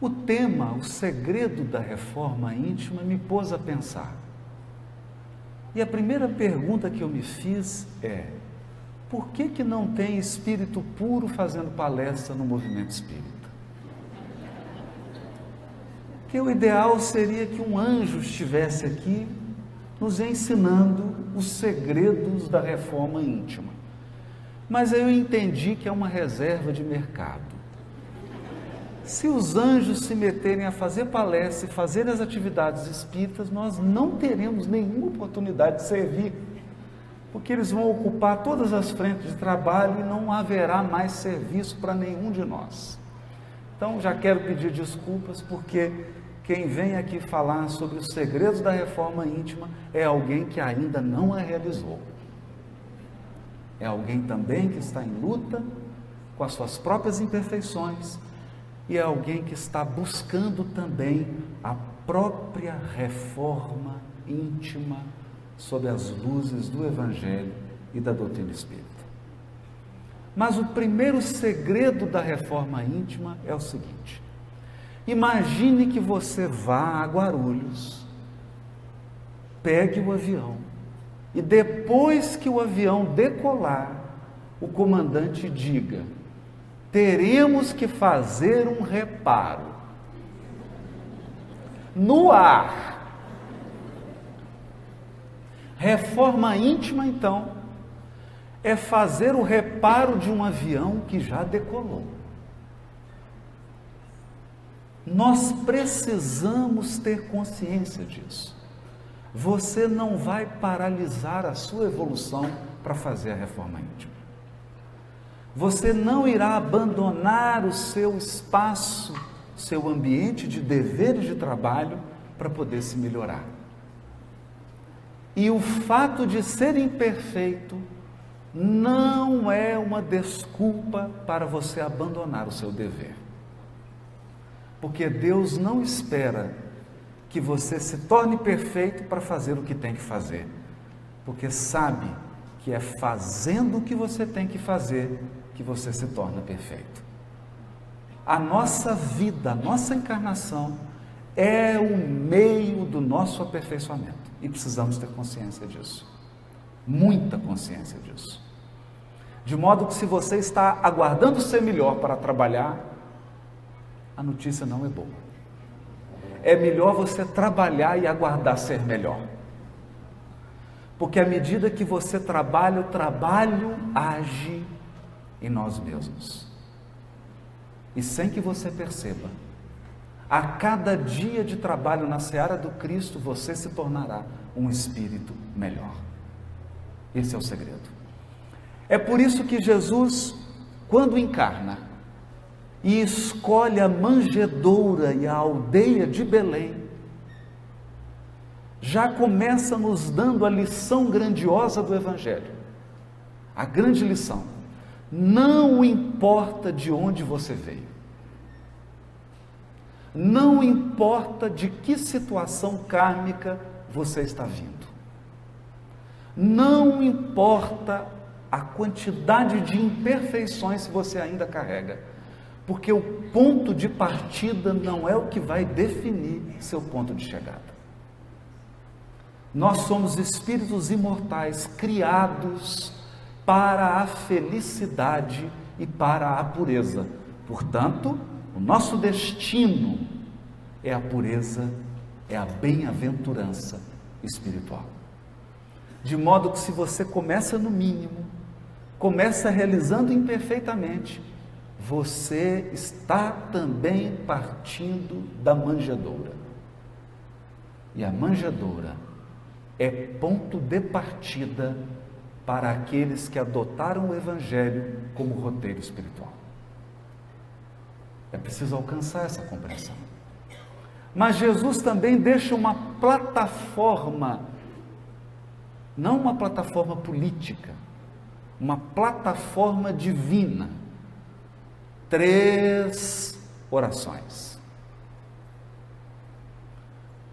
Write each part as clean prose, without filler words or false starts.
O tema, o segredo da reforma íntima, me pôs a pensar. E a primeira pergunta que eu me fiz é: por que não tem espírito puro fazendo palestra no movimento espírita? Porque o ideal seria que um anjo estivesse aqui nos ensinando os segredos da reforma íntima. Mas eu entendi que é uma reserva de mercado. Se os anjos se meterem a fazer palestra e fazer as atividades espíritas, nós não teremos nenhuma oportunidade de servir, porque eles vão ocupar todas as frentes de trabalho e não haverá mais serviço para nenhum de nós. Então, já quero pedir desculpas, porque quem vem aqui falar sobre os segredos da reforma íntima é alguém que ainda não a realizou. É alguém também que está em luta com as suas próprias imperfeições, e é alguém que está buscando também a própria reforma íntima sob as luzes do Evangelho e da doutrina espírita. Mas o primeiro segredo da reforma íntima é o seguinte: imagine que você vá a Guarulhos, pegue o avião, e depois que o avião decolar, o comandante diga: teremos que fazer um reparo. No ar. Reforma íntima, então, é fazer o reparo de um avião que já decolou. Nós precisamos ter consciência disso. Você não vai paralisar a sua evolução para fazer a reforma íntima. Você não irá abandonar o seu espaço, seu ambiente de dever e de trabalho para poder se melhorar. E o fato de ser imperfeito não é uma desculpa para você abandonar o seu dever. Porque Deus não espera que você se torne perfeito para fazer o que tem que fazer. Porque sabe que é fazendo o que você tem que fazer que você se torna perfeito. A nossa vida, a nossa encarnação é o meio do nosso aperfeiçoamento e precisamos ter consciência disso, muita consciência disso. De modo que, se você está aguardando ser melhor para trabalhar, a notícia não é boa. É melhor você trabalhar e aguardar ser melhor. Porque à medida que você trabalha, o trabalho age em nós mesmos. E sem que você perceba, a cada dia de trabalho na seara do Cristo, você se tornará um espírito melhor. Esse é o segredo. É por isso que Jesus, quando encarna e escolhe a manjedoura e a aldeia de Belém, já começa nos dando a lição grandiosa do Evangelho. A grande lição: não importa de onde você veio, não importa de que situação kármica você está vindo, não importa a quantidade de imperfeições que você ainda carrega, porque o ponto de partida não é o que vai definir seu ponto de chegada. Nós somos espíritos imortais, criados para a felicidade e para a pureza. Portanto, o nosso destino é a pureza, é a bem-aventurança espiritual. De modo que, se você começa no mínimo, começa realizando imperfeitamente, você está também partindo da manjedoura. E a manjedoura é ponto de partida para aqueles que adotaram o Evangelho como roteiro espiritual. É preciso alcançar essa compreensão. Mas Jesus também deixa uma plataforma, não uma plataforma política, uma plataforma divina. 3 orações.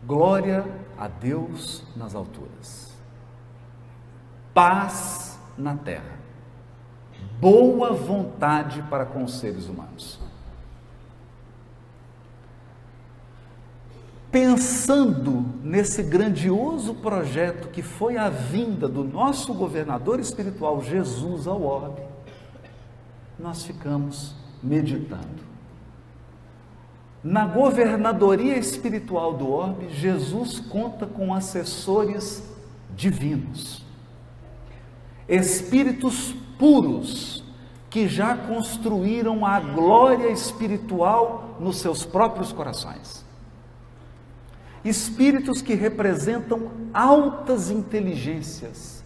Glória a Deus nas alturas, paz na terra, boa vontade para com os seres humanos. pensando nesse grandioso projeto que foi a vinda do nosso governador espiritual Jesus ao orbe, nós ficamos meditando. Na governadoria espiritual do orbe, Jesus conta com assessores divinos, espíritos puros, que já construíram a glória espiritual nos seus próprios corações. Espíritos que representam altas inteligências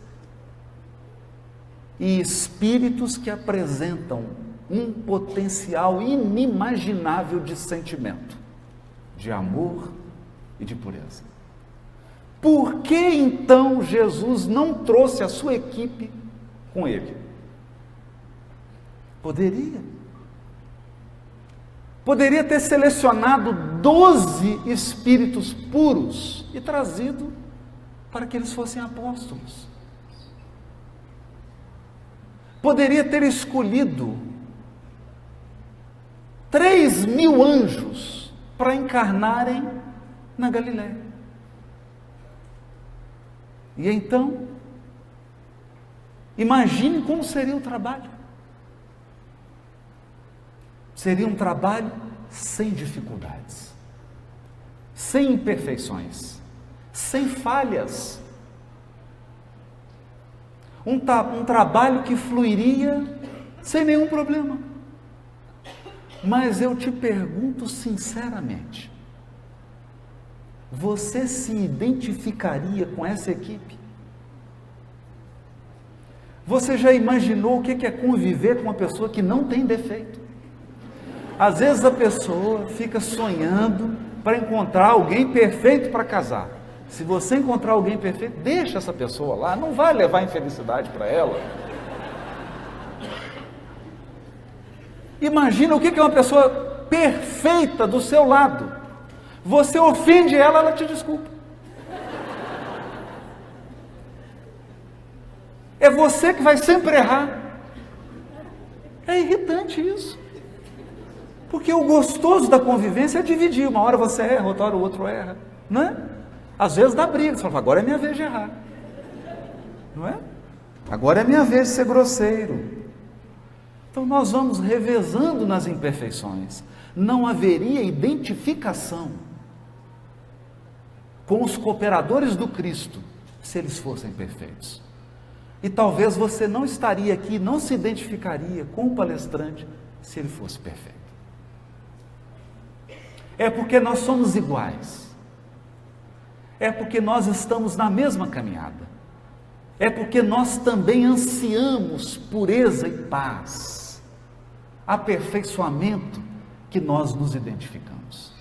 e espíritos que apresentam um potencial inimaginável de sentimento, de amor e de pureza. Por que então Jesus não trouxe a sua equipe com ele? Poderia ter selecionado 12 espíritos puros e trazido para que eles fossem apóstolos. Poderia ter escolhido 3.000 anjos para encarnarem na Galiléia. E então, imagine como seria o trabalho. Seria um trabalho sem dificuldades, sem imperfeições, sem falhas. Um trabalho que fluiria sem nenhum problema. Mas eu te pergunto sinceramente, você se identificaria com essa equipe? Você já imaginou o que é conviver com uma pessoa que não tem defeito? Às vezes a pessoa fica sonhando para encontrar alguém perfeito para casar. Se você encontrar alguém perfeito, deixa essa pessoa lá, não vai levar infelicidade para ela. Imagina o que é uma pessoa perfeita do seu lado. Você ofende ela, ela te desculpa. É você que vai sempre errar. É irritante isso. Porque o gostoso da convivência é dividir. Uma hora você erra, outra hora o outro erra. Não é? Às vezes dá briga. Você fala, agora é minha vez de errar. Não é? Agora é minha vez de ser grosseiro. Então nós vamos revezando nas imperfeições. Não haveria identificação com os cooperadores do Cristo se eles fossem perfeitos. E talvez você não estaria aqui, não se identificaria com o palestrante se ele fosse perfeito. É porque nós somos iguais. É porque nós estamos na mesma caminhada. É porque nós também ansiamos pureza e paz, aperfeiçoamento, que nós nos identificamos.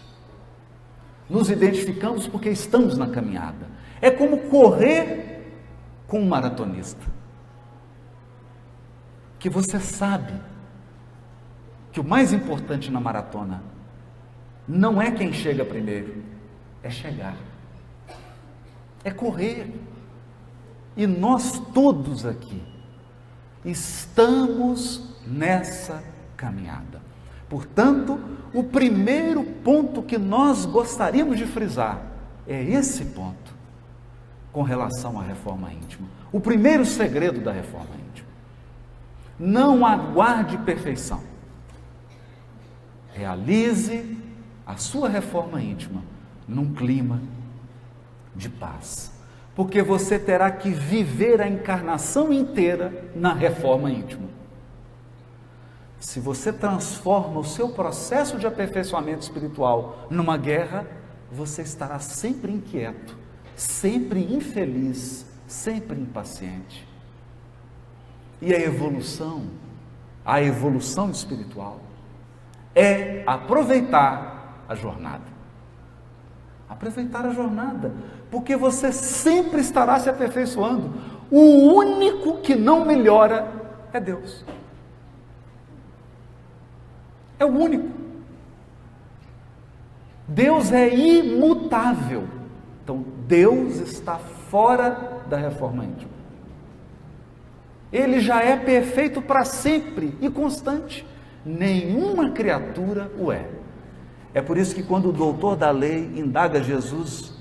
Nos identificamos porque estamos na caminhada. É como correr com um maratonista, que você sabe que o mais importante na maratona não é quem chega primeiro, é chegar, é correr. E nós todos aqui estamos nessa caminhada. Portanto, o primeiro ponto que nós gostaríamos de frisar é esse ponto com relação à reforma íntima. O primeiro segredo da reforma íntima: não aguarde perfeição. Realize a sua reforma íntima num clima de paz, porque você terá que viver a encarnação inteira na reforma íntima. Se você transforma o seu processo de aperfeiçoamento espiritual numa guerra, você estará sempre inquieto, sempre infeliz, sempre impaciente. E a evolução espiritual é aproveitar a jornada. Aproveitar a jornada, porque você sempre estará se aperfeiçoando. O único que não melhora é Deus. É o único. Deus é imutável. Então, Deus está fora da reforma íntima. Ele já é perfeito para sempre e constante. Nenhuma criatura o é. É por isso que quando o doutor da lei indaga Jesus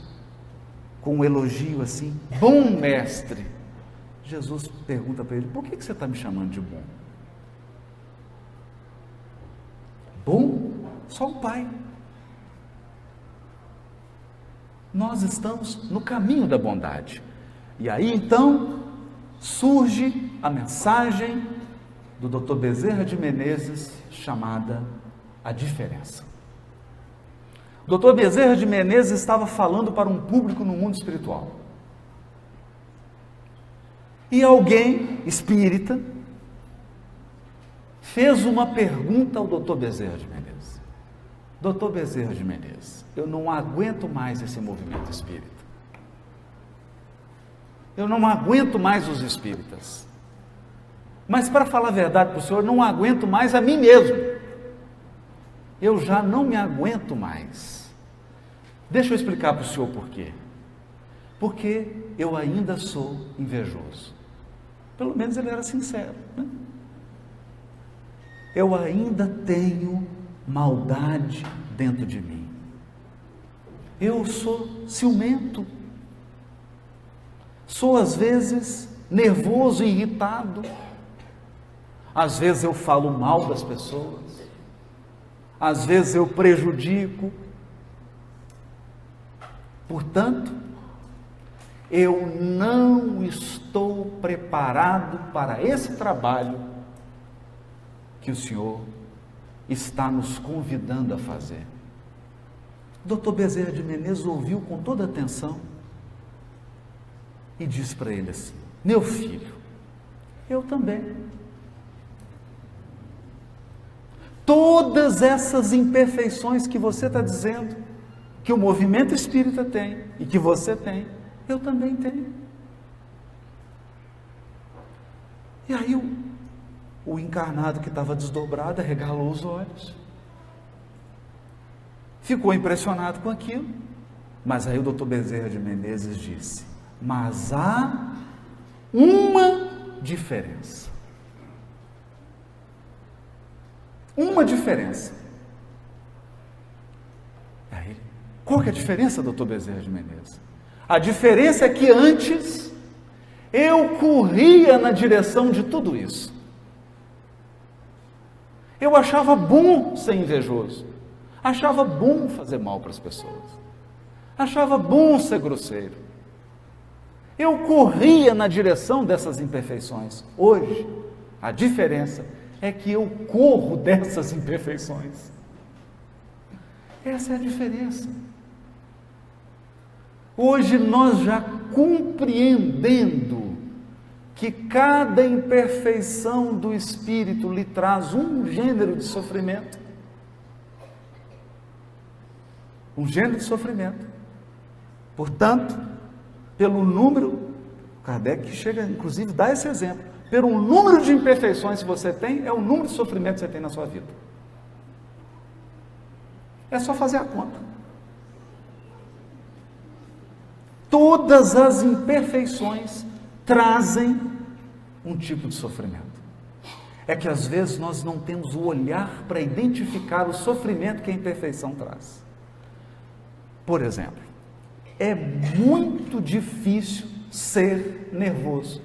com um elogio assim, bom mestre, Jesus pergunta para ele, por que você está me chamando de bom? Bom? Só o Pai. Nós estamos no caminho da bondade. E aí então surge a mensagem do Dr. Bezerra de Menezes chamada A Diferença. O Dr. Bezerra de Menezes estava falando para um público no mundo espiritual. E alguém espírita fez uma pergunta ao Dr. Bezerra de Menezes. Dr. Bezerra de Menezes, eu não aguento mais esse movimento espírita. Eu não aguento mais os espíritas. Mas para falar a verdade para o senhor, eu não aguento mais a mim mesmo. Eu já não me aguento mais. Deixa eu explicar para o senhor por quê. Porque eu ainda sou invejoso. Pelo menos ele era sincero, né? Eu ainda tenho maldade dentro de mim. Eu sou ciumento. Sou às vezes nervoso e irritado. Às vezes eu falo mal das pessoas. Às vezes eu prejudico. Portanto, eu não estou preparado para esse trabalho que o Senhor está nos convidando a fazer. Dr. Bezerra de Menezes ouviu com toda atenção e disse para ele assim, meu filho, eu também. Todas essas imperfeições que você está dizendo, que o movimento espírita tem e que você tem, eu também tenho. E aí o encarnado que estava desdobrado arregalou os olhos. Ficou impressionado com aquilo. Mas aí o Dr. Bezerra de Menezes disse, mas há uma diferença. Uma diferença. Aí, qual que é a diferença, Dr. Bezerra de Menezes? A diferença é que antes eu corria na direção de tudo isso. Eu achava bom ser invejoso, achava bom fazer mal para as pessoas, achava bom ser grosseiro. Eu corria na direção dessas imperfeições. Hoje, a diferença é que eu corro dessas imperfeições. Essa é a diferença. Hoje nós já compreendendo que cada imperfeição do espírito lhe traz um gênero de sofrimento. Um gênero de sofrimento. Portanto, pelo número, Kardec chega inclusive a dar esse exemplo, pelo número de imperfeições que você tem, é o número de sofrimento que você tem na sua vida. É só fazer a conta. Todas as imperfeições trazem um tipo de sofrimento. É que às vezes nós não temos o olhar para identificar o sofrimento que a imperfeição traz. Por exemplo, é muito difícil ser nervoso.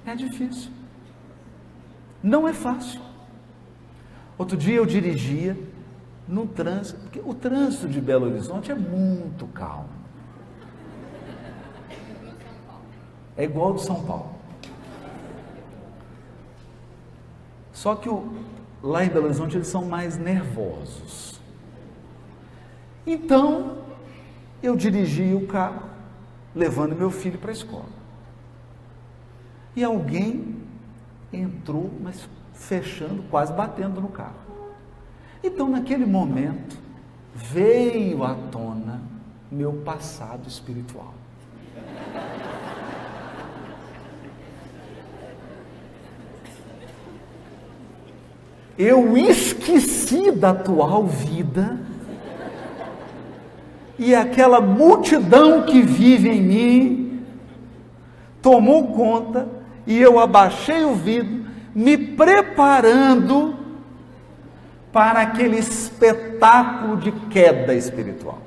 É difícil. Não é fácil. Outro dia eu dirigia no trânsito, porque o trânsito de Belo Horizonte é muito calmo. É igual ao de São Paulo. Só que lá em Belo Horizonte eles são mais nervosos. Então, eu dirigi o carro, levando meu filho para a escola. E alguém entrou, mas fechando, quase batendo no carro. Então, naquele momento, veio à tona meu passado espiritual. Eu esqueci da atual vida e aquela multidão que vive em mim tomou conta e eu abaixei o vidro, me preparando para aquele espetáculo de queda espiritual.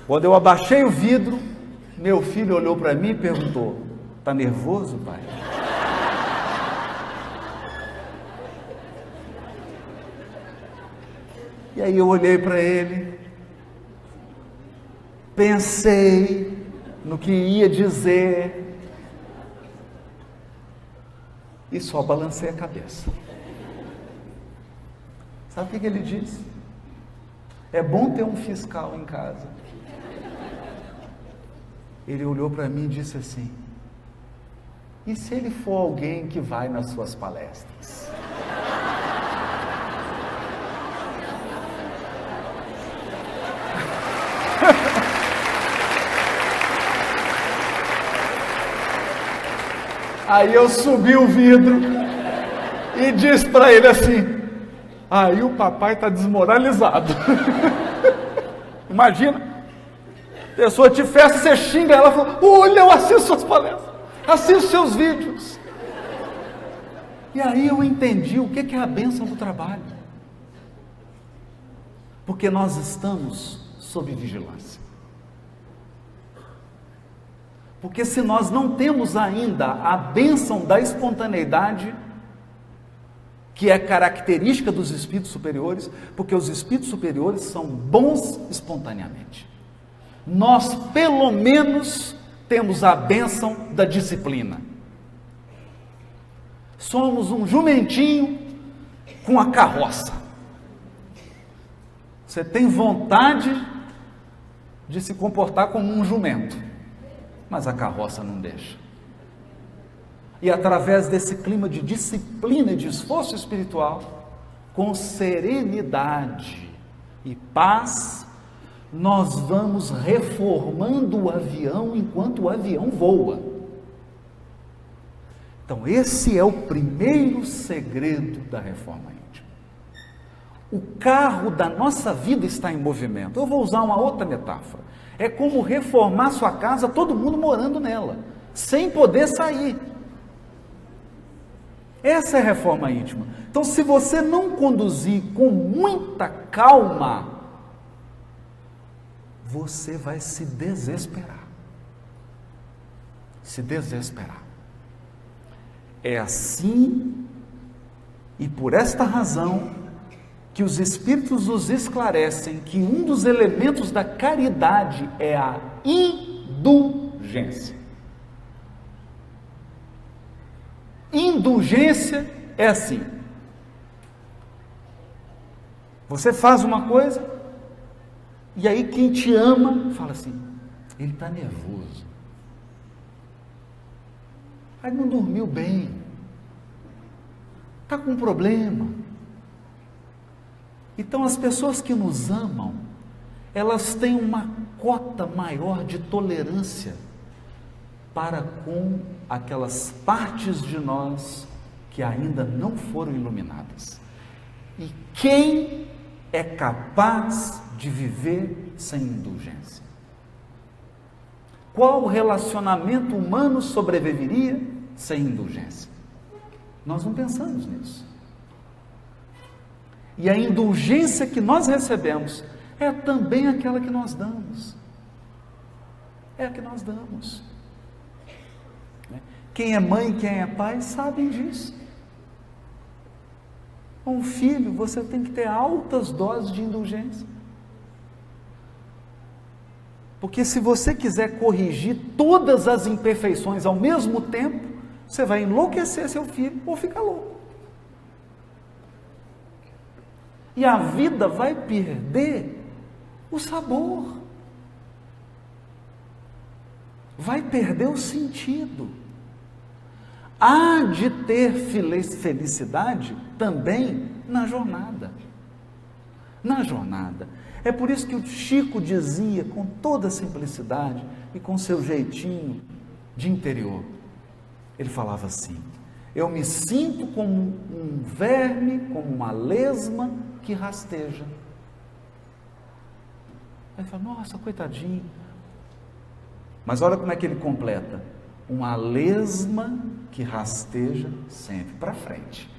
Quando eu abaixei o vidro, meu filho olhou para mim e perguntou: "Está nervoso, pai?" E aí eu olhei para ele, pensei no que ia dizer e só balancei a cabeça. Sabe o que ele disse? É bom ter um fiscal em casa. Ele olhou para mim e disse assim: "E se ele for alguém que vai nas suas palestras?" Aí eu subi o vidro e disse para ele assim: "Aí o papai está desmoralizado." Imagina, a pessoa te festa, você xinga ela, fala: "Olha, eu assisto suas palestras, assisto seus vídeos." E aí eu entendi o que é a bênção do trabalho, porque nós estamos sob vigilância. Porque se nós não temos ainda a bênção da espontaneidade, que é característica dos espíritos superiores, porque os espíritos superiores são bons espontaneamente, nós pelo menos temos a bênção da disciplina. Somos um jumentinho com a carroça. Você tem vontade de se comportar como um jumento, mas a carroça não deixa. E através desse clima de disciplina e de esforço espiritual, com serenidade e paz, nós vamos reformando o avião enquanto o avião voa. Então esse é o primeiro segredo da reforma íntima. O carro da nossa vida está em movimento. Eu vou usar uma outra metáfora. É como reformar sua casa, todo mundo morando nela, sem poder sair. Essa é a reforma íntima. Então, se você não conduzir com muita calma, você vai se desesperar. Se desesperar. É assim e por esta razão que os Espíritos nos esclarecem que um dos elementos da caridade é a indulgência. Indulgência é assim: você faz uma coisa, e aí quem te ama fala assim: ele está nervoso, aí não dormiu bem, está com um problema. Então as pessoas que nos amam, elas têm uma cota maior de tolerância para com aquelas partes de nós que ainda não foram iluminadas. E quem é capaz de viver sem indulgência? Qual relacionamento humano sobreviveria sem indulgência? Nós não pensamos nisso. E a indulgência que nós recebemos é também aquela que nós damos. É a que nós damos. Quem é mãe, quem é pai, sabem disso. Com um filho, você tem que ter altas doses de indulgência. Porque se você quiser corrigir todas as imperfeições ao mesmo tempo, você vai enlouquecer seu filho ou ficar louco. E a vida vai perder o sabor. Vai perder o sentido. Há de ter felicidade também na jornada. Na jornada. É por isso que o Chico dizia, com toda simplicidade e com seu jeitinho de interior, ele falava assim: eu me sinto como um verme, como uma lesma que rasteja. Aí fala: nossa, coitadinho. Mas olha como é que ele completa: uma lesma que rasteja sempre para frente.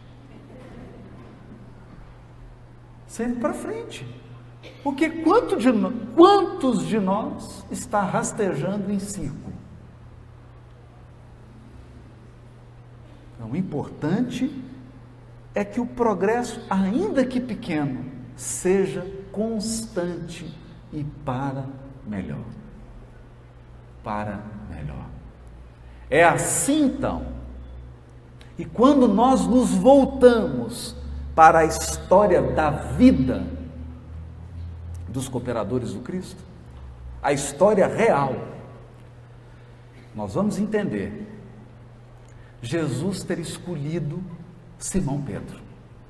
sempre para frente. Porque quantos de nós está rastejando em círculo? Então, o importante é que o progresso, ainda que pequeno, seja constante e para melhor. Para melhor. É assim então. E quando nós nos voltamos para a história da vida dos cooperadores do Cristo, a história real, nós vamos entender Jesus ter escolhido Simão Pedro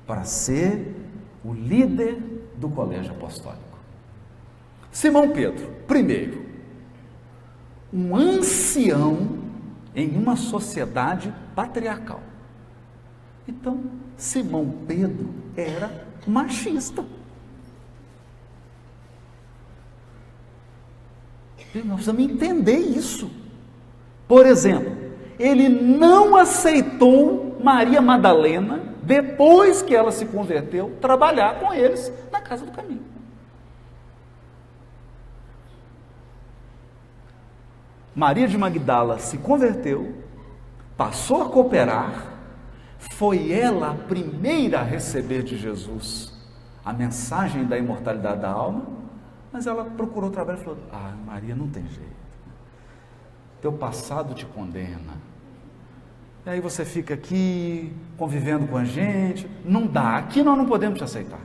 para ser o líder do colégio apostólico. Simão Pedro, primeiro, um ancião em uma sociedade patriarcal. Então, Simão Pedro era machista. Nós precisamos entender isso. Por exemplo, ele não aceitou Maria Madalena, depois que ela se converteu, trabalhar com eles na casa do caminho. Maria de Magdala se converteu, passou a cooperar, foi ela a primeira a receber de Jesus a mensagem da imortalidade da alma, mas ela procurou trabalho e falou: Maria, não tem jeito, teu passado te condena, e aí você fica aqui convivendo com a gente, não dá, aqui nós não podemos te aceitar.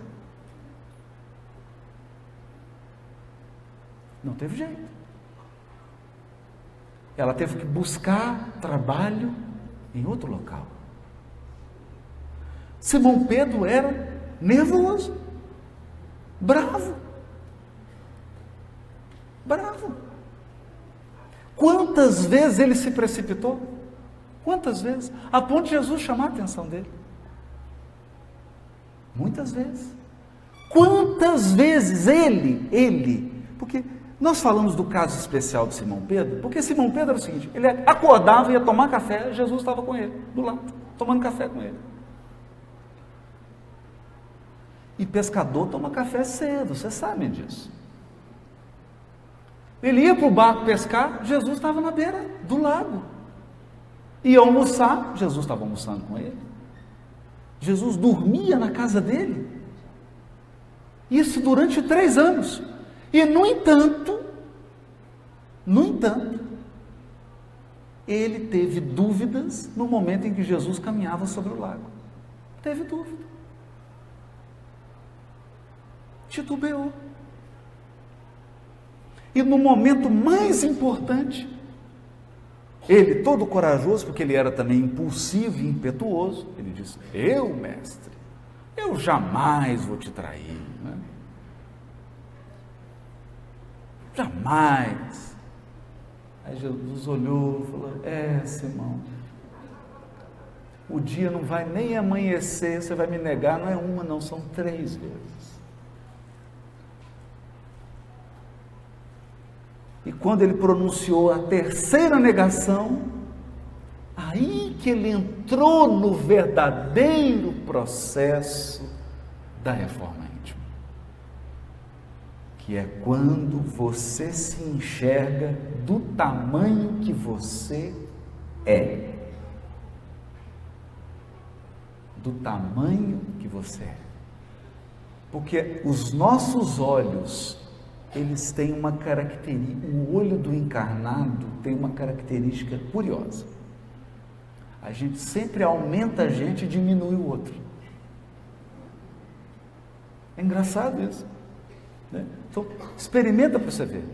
Não teve jeito, ela teve que buscar trabalho em outro local. Simão Pedro era nervoso, bravo. Quantas vezes ele se precipitou? Quantas vezes? A ponto de Jesus chamar a atenção dele. Muitas vezes. Quantas vezes ele, porque nós falamos do caso especial de Simão Pedro, porque Simão Pedro era o seguinte: ele acordava, ia tomar café, Jesus estava com ele, do lado, tomando café com ele. E pescador toma café cedo, vocês sabem disso. Ele ia para o barco pescar, Jesus estava na beira do lago. Ia almoçar, Jesus estava almoçando com ele. Jesus dormia na casa dele. Isso durante 3 anos. E no entanto, ele teve dúvidas no momento em que Jesus caminhava sobre o lago. Teve dúvida. Titubeou. E no momento mais importante, ele, todo corajoso, porque ele era também impulsivo e impetuoso, ele disse: mestre, eu jamais vou te trair, né? Jamais. Aí Jesus olhou e falou: Simão, o dia não vai nem amanhecer, você vai me negar, não é uma, não, são 3 vezes. E quando ele pronunciou a 3ª negação, aí que ele entrou no verdadeiro processo da reforma íntima, que é quando você se enxerga do tamanho que você é. Do tamanho que você é. Porque os nossos olhos, eles têm uma característica, o olho do encarnado tem uma característica curiosa. A gente sempre aumenta a gente e diminui o outro. É engraçado isso, né? Então, experimenta para você ver.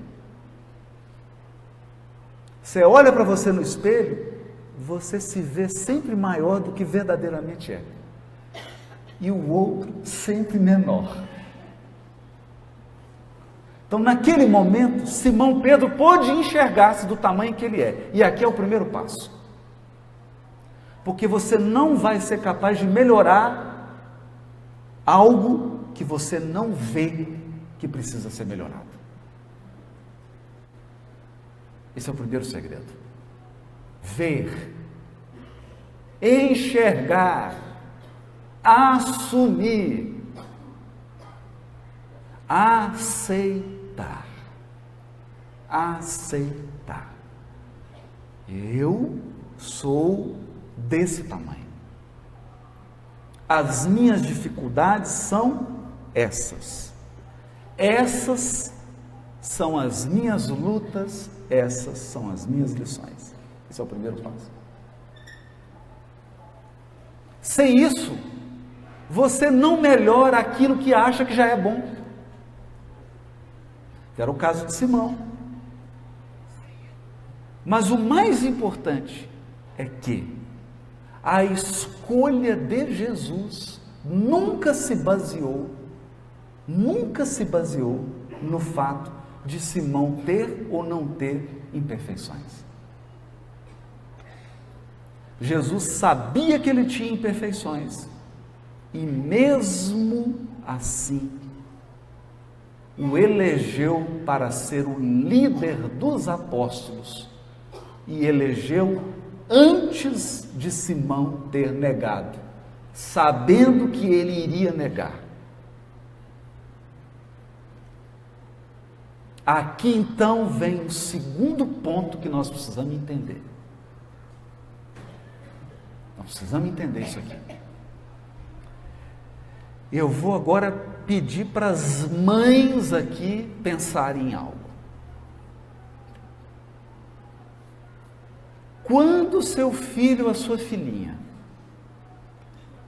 Você olha para você no espelho, você se vê sempre maior do que verdadeiramente é. E o outro sempre menor. Então, naquele momento, Simão Pedro pôde enxergar-se do tamanho que ele é. E aqui é o primeiro passo. Porque você não vai ser capaz de melhorar algo que você não vê que precisa ser melhorado. Esse é o primeiro segredo. Ver, enxergar, assumir aceitar. Aceitar. Eu sou desse tamanho. As minhas dificuldades são essas. Essas são as minhas lutas, essas são as minhas lições. Esse é o primeiro passo. Sem isso, você não melhora aquilo que acha que já é bom. Era o caso de Simão. Mas o mais importante é que a escolha de Jesus nunca se baseou no fato de Simão ter ou não ter imperfeições. Jesus sabia que ele tinha imperfeições e mesmo assim o elegeu para ser o líder dos apóstolos e elegeu antes de Simão ter negado, sabendo que ele iria negar. Aqui então vem o segundo ponto que nós precisamos entender. Nós precisamos entender isso aqui. Eu vou agora pedir para as mães aqui pensarem em algo. Quando seu filho ou a sua filhinha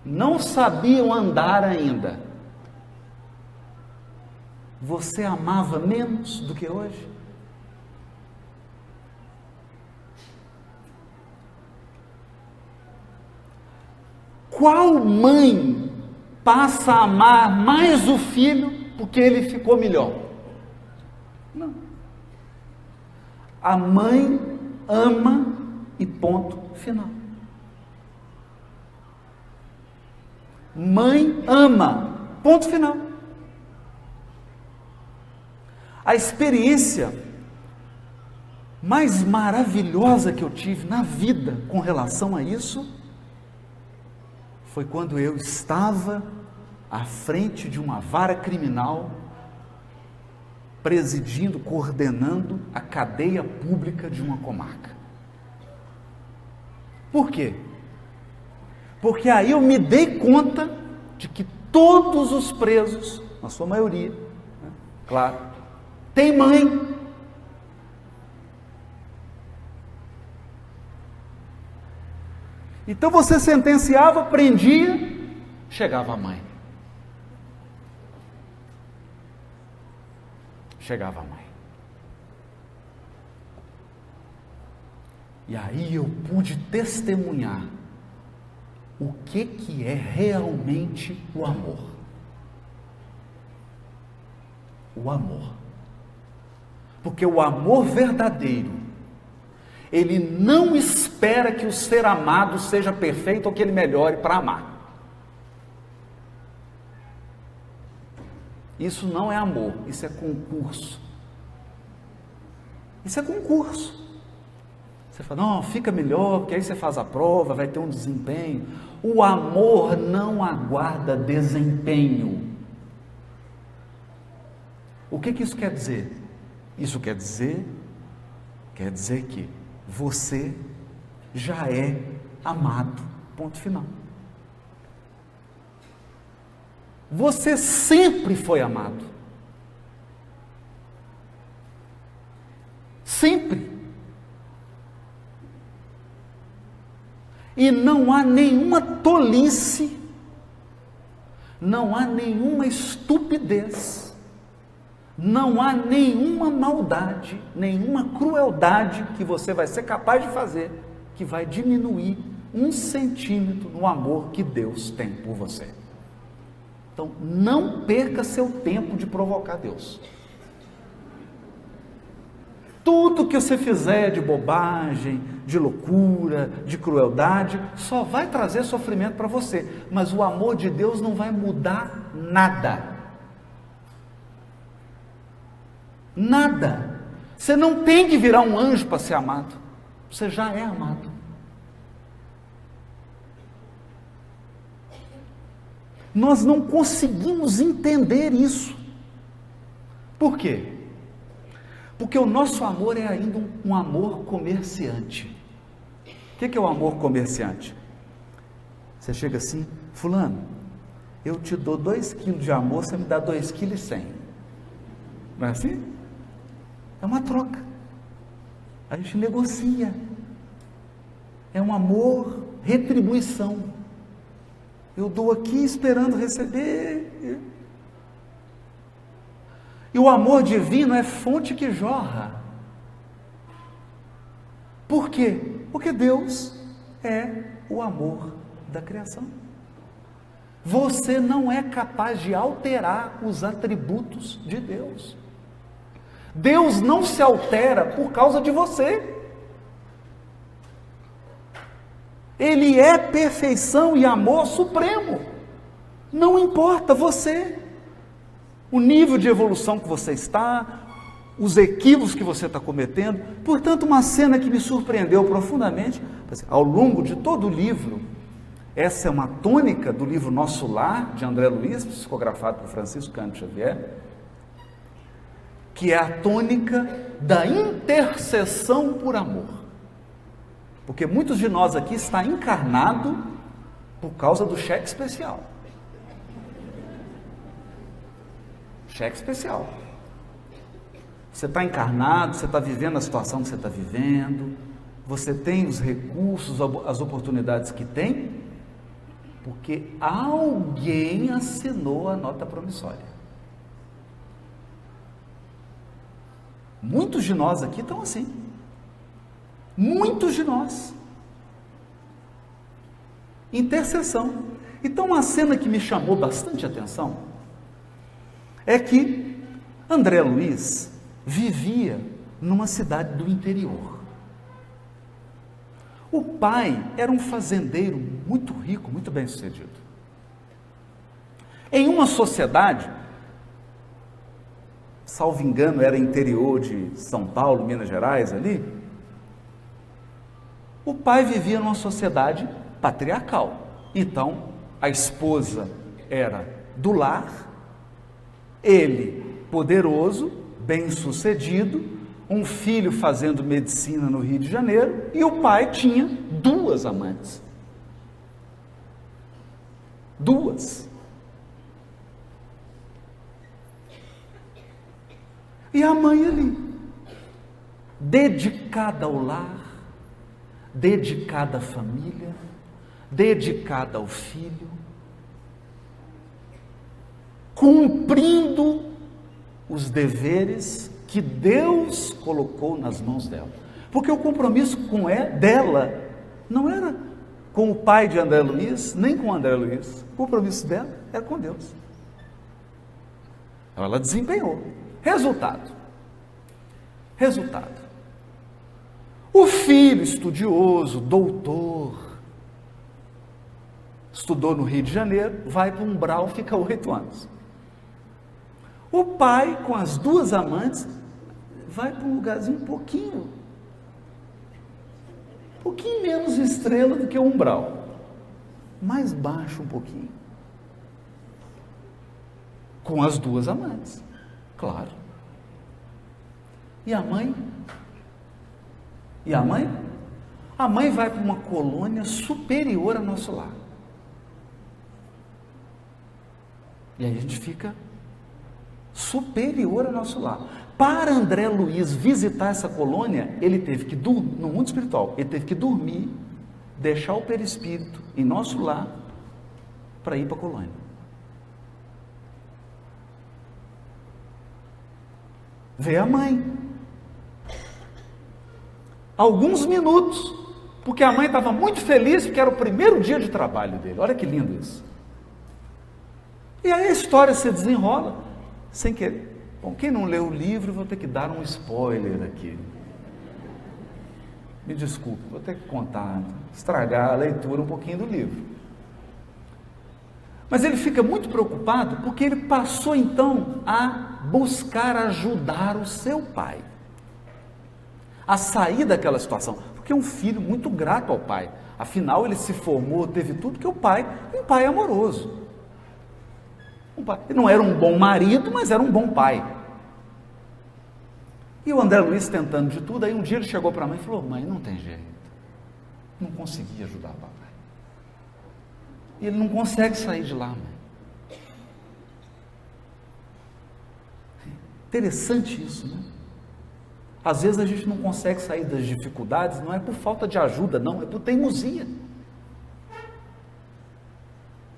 não sabiam andar ainda, você amava menos do que hoje? Qual mãe passa a amar mais o filho porque ele ficou melhor? Não. A mãe ama e ponto final. Mãe ama, ponto final. A experiência mais maravilhosa que eu tive na vida com relação a isso foi quando eu estava à frente de uma vara criminal, presidindo, coordenando a cadeia pública de uma comarca. Por quê? Porque aí eu me dei conta de que todos os presos, na sua maioria, né, claro, tem mãe. Então você sentenciava, prendia, chegava a mãe. Chegava a mãe. E aí eu pude testemunhar o que é realmente o amor. O amor. Porque o amor verdadeiro, ele não espera que o ser amado seja perfeito ou que ele melhore para amar. Isso não é amor, isso é concurso. Isso é concurso. Você fala, não, fica melhor, porque aí você faz a prova, vai ter um desempenho. O amor não aguarda desempenho. O que isso quer dizer? Isso quer dizer que você já é amado, ponto final. Você sempre foi amado. Sempre. E não há nenhuma tolice, não há nenhuma estupidez, não há nenhuma maldade, nenhuma crueldade que você vai ser capaz de fazer que vai diminuir 1 centímetro no amor que Deus tem por você. Então, não perca seu tempo de provocar Deus. Tudo que você fizer de bobagem, de loucura, de crueldade, só vai trazer sofrimento para você. Mas o amor de Deus não vai mudar nada. Nada. Você não tem que virar um anjo para ser amado. Você já é amado. Nós não conseguimos entender isso. Por quê? Porque o nosso amor é ainda um amor comerciante. O que é o amor comerciante? Você chega assim, fulano, eu te dou 2 quilos de amor, você me dá 2,1 kg. Não é assim? É uma troca. A gente negocia. É um amor, retribuição. Eu dou aqui esperando receber. E o amor divino é fonte que jorra. Por quê? Porque Deus é o amor da criação. Você não é capaz de alterar os atributos de Deus. Deus não se altera por causa de você. Ele é perfeição e amor supremo. Não importa você, o nível de evolução que você está, os equívocos que você está cometendo. Portanto, uma cena que me surpreendeu profundamente, ao longo de todo o livro, essa é uma tônica do livro Nosso Lar, de André Luiz, psicografado por Francisco Cândido Xavier, que é a tônica da intercessão por amor. Porque muitos de nós aqui está encarnado por causa do cheque especial. Cheque especial. Você está encarnado, você está vivendo a situação que você está vivendo, você tem os recursos, as oportunidades que tem, porque alguém assinou a nota promissória. Muitos de nós aqui estão assim. Muitos de nós. Intercessão. Então, uma cena que me chamou bastante atenção é que André Luiz vivia numa cidade do interior. O pai era um fazendeiro muito rico, muito bem sucedido. Em uma sociedade, salvo engano, era interior de São Paulo, Minas Gerais, ali, o pai vivia numa sociedade patriarcal. Então, a esposa era do lar, ele poderoso, bem-sucedido, um filho fazendo medicina no Rio de Janeiro, e o pai tinha 2 amantes. 2. E a mãe ali, dedicada ao lar, dedicada à família, dedicada ao filho, cumprindo os deveres que Deus colocou nas mãos dela. Porque o compromisso dela não era com o pai de André Luiz, nem com André Luiz. O compromisso dela era com Deus. Ela desempenhou. Resultado. O filho estudioso, doutor, estudou no Rio de Janeiro, vai para um Umbral, fica 8 anos. O pai, com as 2 amantes, vai para um lugarzinho um pouquinho menos estrela do que o Umbral, mais baixo um pouquinho, com as 2 amantes, claro. E a mãe? A mãe vai para uma colônia superior ao nosso lar. E aí a gente fica superior ao nosso lar. Para André Luiz visitar essa colônia, ele teve que dormir, no mundo espiritual, ele teve que dormir, deixar o perispírito em nosso lar, para ir para a colônia. Vê a mãe. Alguns minutos, porque a mãe estava muito feliz, porque era o primeiro dia de trabalho dele. Olha que lindo isso. E aí a história se desenrola, sem querer. Bom, quem não leu o livro, vou ter que dar um spoiler aqui. Me desculpe, vou ter que contar, estragar a leitura um pouquinho do livro. Mas ele fica muito preocupado, porque ele passou então a buscar ajudar o seu pai a sair daquela situação, porque é um filho muito grato ao pai. Afinal, ele se formou, teve tudo que um pai amoroso. Ele não era um bom marido, mas era um bom pai. E o André Luiz tentando de tudo, aí um dia ele chegou para a mãe e falou: mãe, não tem jeito, não consegui ajudar o papai. E ele não consegue sair de lá, mãe. Interessante isso, né? Às vezes a gente não consegue sair das dificuldades, não é por falta de ajuda, não, é por teimosia.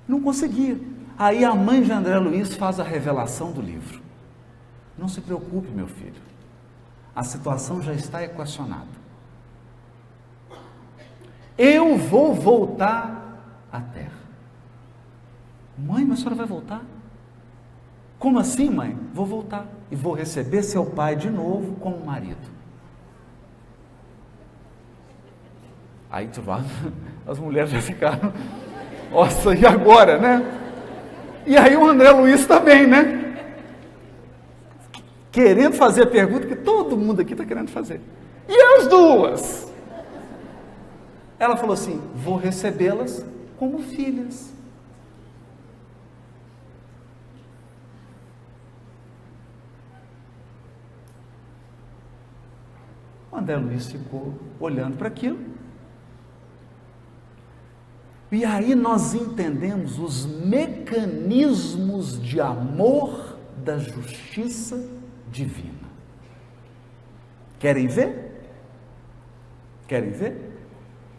Não conseguia. Aí a mãe de André Luiz faz a revelação do livro. Não se preocupe, meu filho, a situação já está equacionada. Eu vou voltar à terra. Mãe, mas a senhora vai voltar? Como assim, mãe? Vou voltar e vou receber seu pai de novo como marido. Aí as mulheres já ficaram, nossa, e agora, né? E aí o André Luiz também, né? Querendo fazer a pergunta que todo mundo aqui está querendo fazer. E as duas? Ela falou assim: vou recebê-las como filhas. O André Luiz ficou olhando para aquilo. E aí nós entendemos os mecanismos de amor da justiça divina. Querem ver? Querem ver?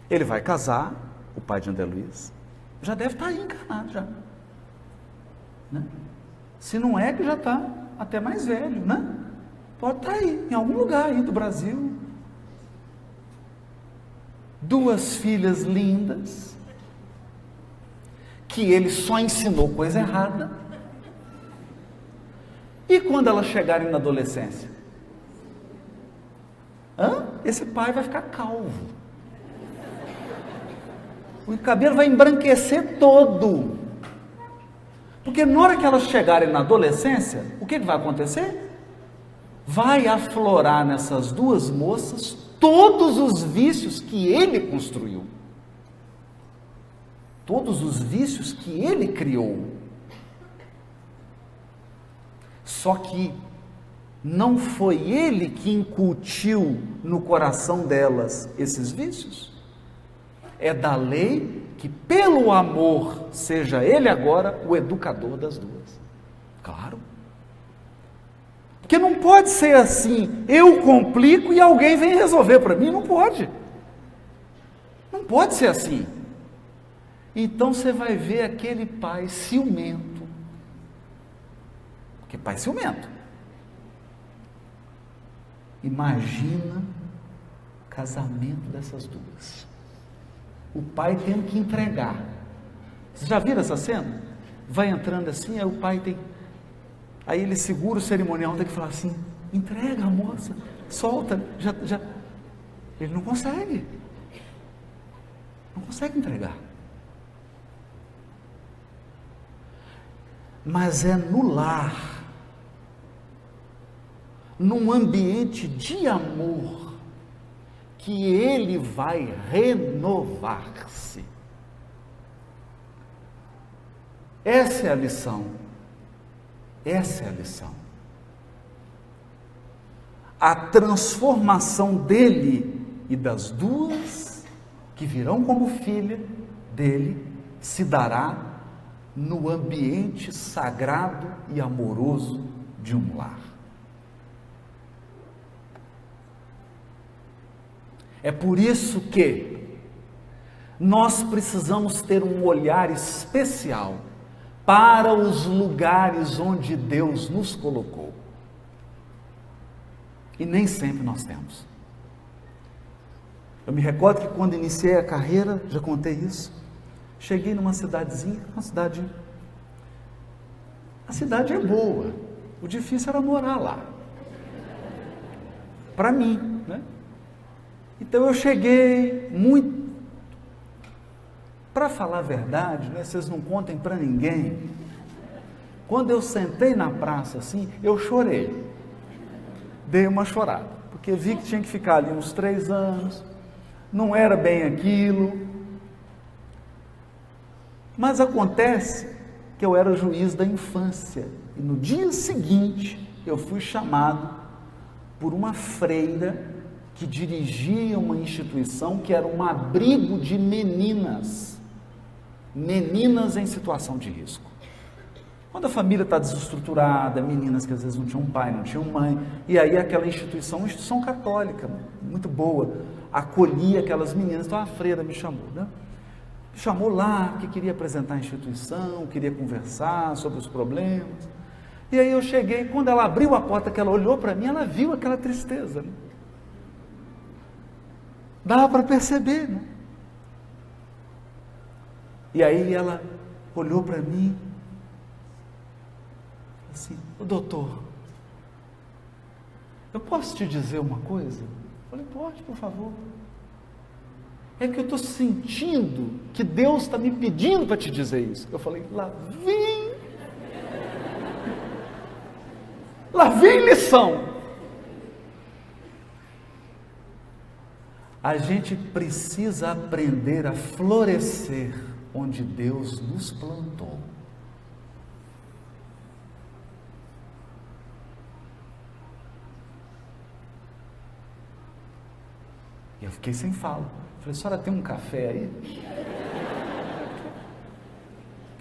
Ele vai casar, o pai de André Luiz, já deve estar aí encarnado já. Né? Se não é, que já está até mais velho, né? Pode estar aí, em algum lugar aí do Brasil. Duas filhas lindas, que ele só ensinou coisa errada. E quando elas chegarem na adolescência? Esse pai vai ficar calvo. O cabelo vai embranquecer todo. Porque na hora que elas chegarem na adolescência, o que vai acontecer? Vai aflorar nessas duas moças todos os vícios que ele construiu. Todos os vícios que ele criou. Só que não foi ele que incutiu no coração delas esses vícios. É da lei que, pelo amor, seja ele agora o educador das duas. Claro. Porque não pode ser assim, eu complico e alguém vem resolver para mim, não pode. Não pode ser assim. Então você vai ver aquele pai ciumento. Porque pai ciumento. Imagina o casamento dessas duas. O pai tendo que entregar. Vocês já viram essa cena? Vai entrando assim, aí o pai tem... Aí ele segura o cerimonial, tem que falar assim: entrega a moça, solta, já. Ele não consegue. Não consegue entregar. Mas é no lar, num ambiente de amor, que ele vai renovar-se. Essa é a lição. Essa é a lição. A transformação dele e das duas que virão como filha dele se dará no ambiente sagrado e amoroso de um lar. É por isso que nós precisamos ter um olhar especial para os lugares onde Deus nos colocou. E nem sempre nós temos. Eu me recordo que quando iniciei a carreira, já contei isso, cheguei numa cidadezinha, a cidade é boa, o difícil era morar lá. Para mim, né? Então eu cheguei muito... Para falar a verdade, né, vocês não contem para ninguém. Quando eu sentei na praça assim, eu chorei. Dei uma chorada, porque vi que tinha que ficar ali uns 3 anos, não era bem aquilo. Mas acontece que eu era juiz da infância, e no dia seguinte eu fui chamado por uma freira que dirigia uma instituição que era um abrigo de meninas em situação de risco. Quando a família está desestruturada, meninas que às vezes não tinham pai, não tinham mãe, e aí aquela instituição, uma instituição católica, muito boa, acolhia aquelas meninas. Então a freira me chamou, né? Me chamou lá, que queria apresentar a instituição, queria conversar sobre os problemas. E aí eu cheguei, quando ela abriu a porta, que ela olhou para mim, ela viu aquela tristeza, né? Dava para perceber, né? E aí ela olhou para mim, assim, ô doutor, eu posso te dizer uma coisa? Eu falei, pode, por favor. É que eu estou sentindo que Deus está me pedindo para te dizer isso. Eu falei, lá vem lição. A gente precisa aprender a florescer onde Deus nos plantou. E eu fiquei sem fala. Falei, senhora tem um café aí?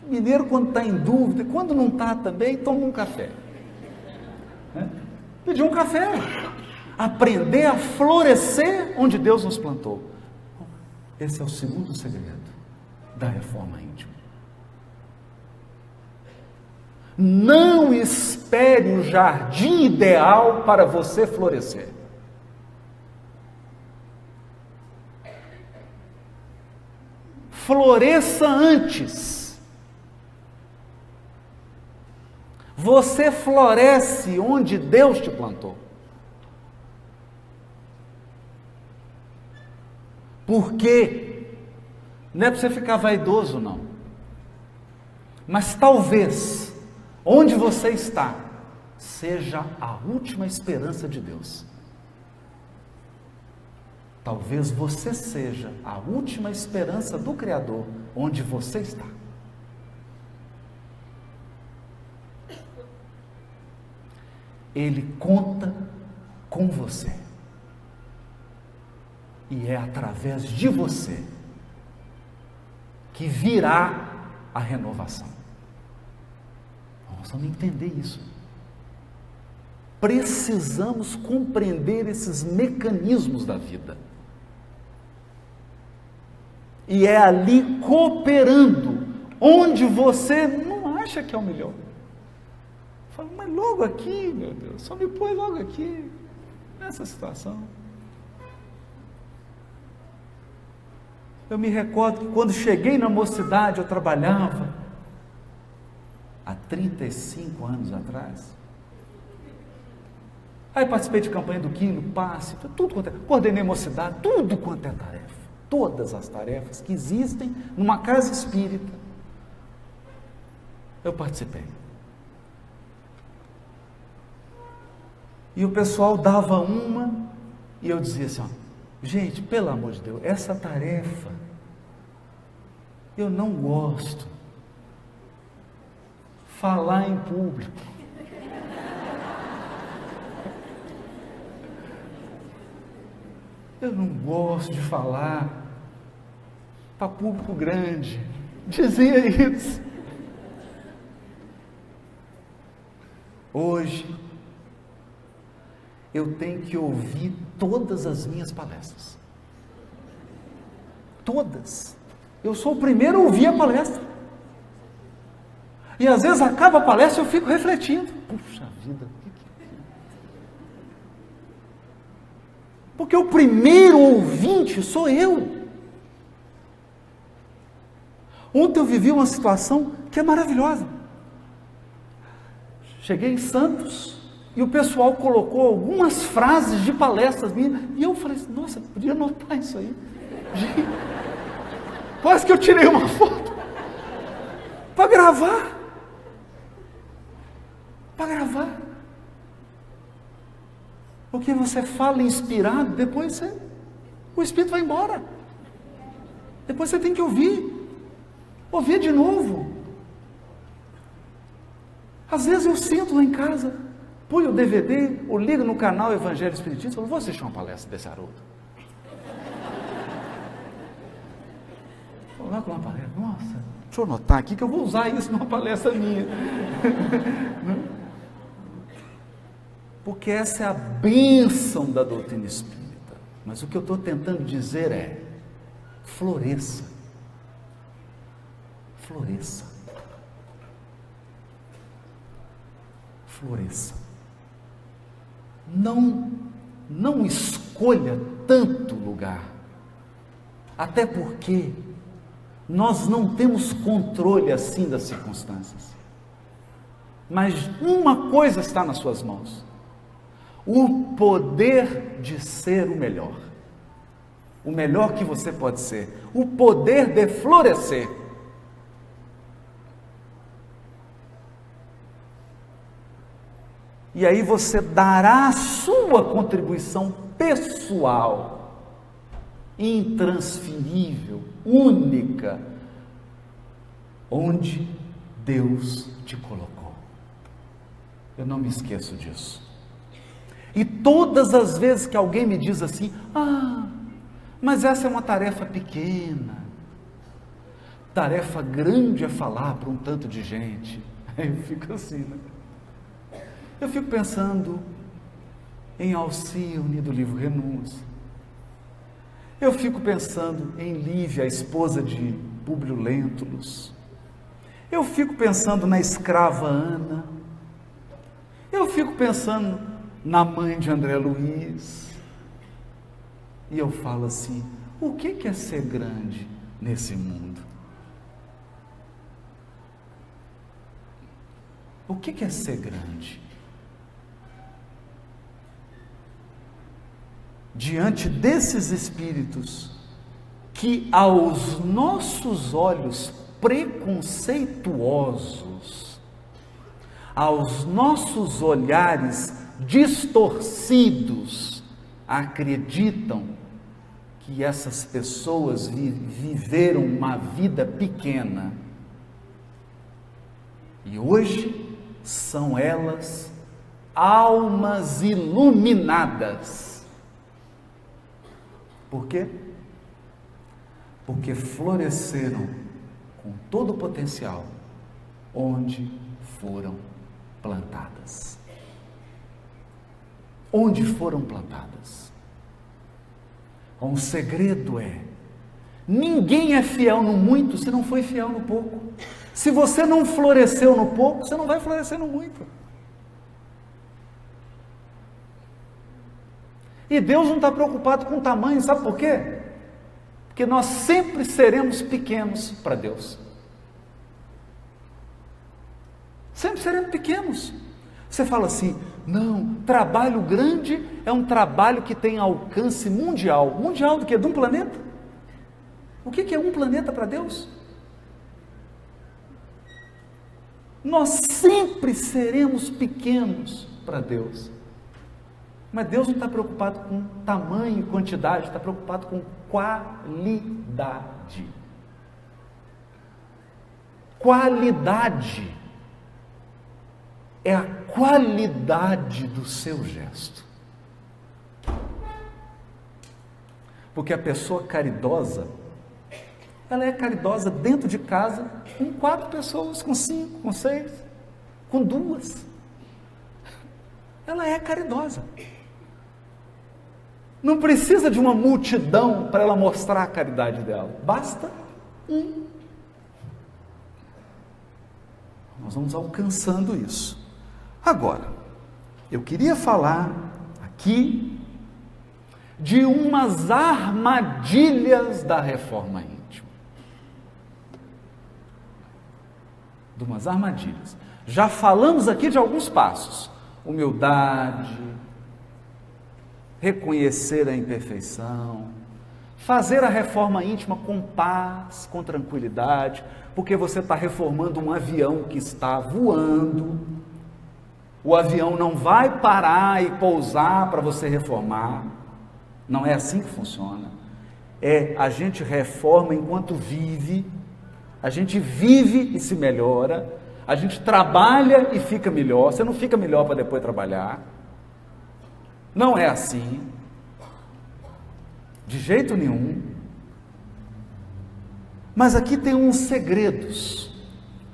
Mineiro, quando está em dúvida, quando não está também, toma um café. Pediu um café. Aprender a florescer onde Deus nos plantou. Esse é o segundo segredo da reforma íntima. Não espere o jardim ideal para você florescer. Floresça antes. Você floresce onde Deus te plantou. Por quê? Não é para você ficar vaidoso, não. Mas talvez, onde você está, seja a última esperança de Deus. Talvez você seja a última esperança do Criador, onde você está. Ele conta com você. E é através de você que virá a renovação. Nós vamos entender isso. Precisamos compreender esses mecanismos da vida. E é ali cooperando, onde você não acha que é o melhor. Fala, mas logo aqui, meu Deus, só me põe logo aqui, nessa situação. Eu me recordo que quando cheguei na mocidade, eu trabalhava, há 35 anos atrás. Aí participei de campanha do Quilo, passe, tudo quanto é, coordenei mocidade, tudo quanto é tarefa. Todas as tarefas que existem numa casa espírita, eu participei. E o pessoal dava uma, e eu dizia assim, ó, gente, pelo amor de Deus, essa tarefa, eu não gosto. Falar em público. Eu não gosto de falar para público grande. Dizia isso. Hoje, eu tenho que ouvir todas as minhas palestras. Todas. Eu sou o primeiro a ouvir a palestra. E às vezes acaba a palestra e eu fico refletindo. Puxa vida, o que é? Porque o primeiro ouvinte sou eu. Ontem eu vivi uma situação que é maravilhosa. Cheguei em Santos e o pessoal colocou algumas frases de palestras minhas e eu falei assim, nossa, podia anotar isso aí. Gente, quase que eu tirei uma foto para gravar. Para gravar. Porque você fala inspirado, depois o Espírito vai embora. Depois você tem que ouvir de novo. Às vezes eu sento lá em casa põe o DVD, ou liga no canal Evangelho Espiritista e fala, vou assistir uma palestra desse Haroldo. Vou lá com uma palestra, nossa, deixa eu anotar aqui que eu vou usar isso numa palestra minha. Porque essa é a bênção da doutrina espírita. Mas o que eu estou tentando dizer é, floresça. Floresça. Floresça. Não escolha tanto lugar. Até porque nós não temos controle assim das circunstâncias. Mas uma coisa está nas suas mãos. O poder de ser o melhor que você pode ser, o poder de florescer. E aí você dará a sua contribuição pessoal, intransferível, única, onde Deus te colocou. Eu não me esqueço disso. E todas as vezes que alguém me diz assim, mas essa é uma tarefa pequena, tarefa grande é falar para um tanto de gente, aí eu fico assim, né? Eu fico pensando em Alcione do livro Renúncia, eu fico pensando em Lívia, a esposa de Públio Lentulus, eu fico pensando na escrava Ana, eu fico pensando na mãe de André Luiz, e eu falo assim, o que é ser grande nesse mundo? O que é ser grande? Diante desses espíritos, que aos nossos olhos preconceituosos, aos nossos olhares distorcidos, acreditam que essas pessoas viveram uma vida pequena e hoje são elas almas iluminadas. Por quê? Porque floresceram com todo o potencial onde foram plantadas. Onde foram plantadas. Um segredo é, ninguém é fiel no muito se não foi fiel no pouco. Se você não floresceu no pouco, você não vai florescer no muito. E Deus não está preocupado com o tamanho, sabe por quê? Porque nós sempre seremos pequenos para Deus. Sempre seremos pequenos. Você fala assim, não, trabalho grande é um trabalho que tem alcance mundial. Mundial do quê? De um planeta? O que é um planeta para Deus? Nós sempre seremos pequenos para Deus. Mas Deus não está preocupado com tamanho e quantidade, está preocupado com qualidade. Qualidade é a qualidade do seu gesto. Porque a pessoa caridosa, ela é caridosa dentro de casa com 4 pessoas, com 5, com 6, com 2. Ela é caridosa. Não precisa de uma multidão para ela mostrar a caridade dela. Basta um. Nós vamos alcançando isso. Agora, eu queria falar aqui de umas armadilhas da reforma íntima. De umas armadilhas. Já falamos aqui de alguns passos. Humildade, reconhecer a imperfeição, fazer a reforma íntima com paz, com tranquilidade, porque você está reformando um avião que está voando. O avião não vai parar e pousar para você reformar. Não é assim que funciona. A gente reforma enquanto vive, a gente vive e se melhora, A gente trabalha e fica melhor. Você não fica melhor para depois trabalhar. Não é assim. De jeito nenhum. Mas aqui tem uns segredos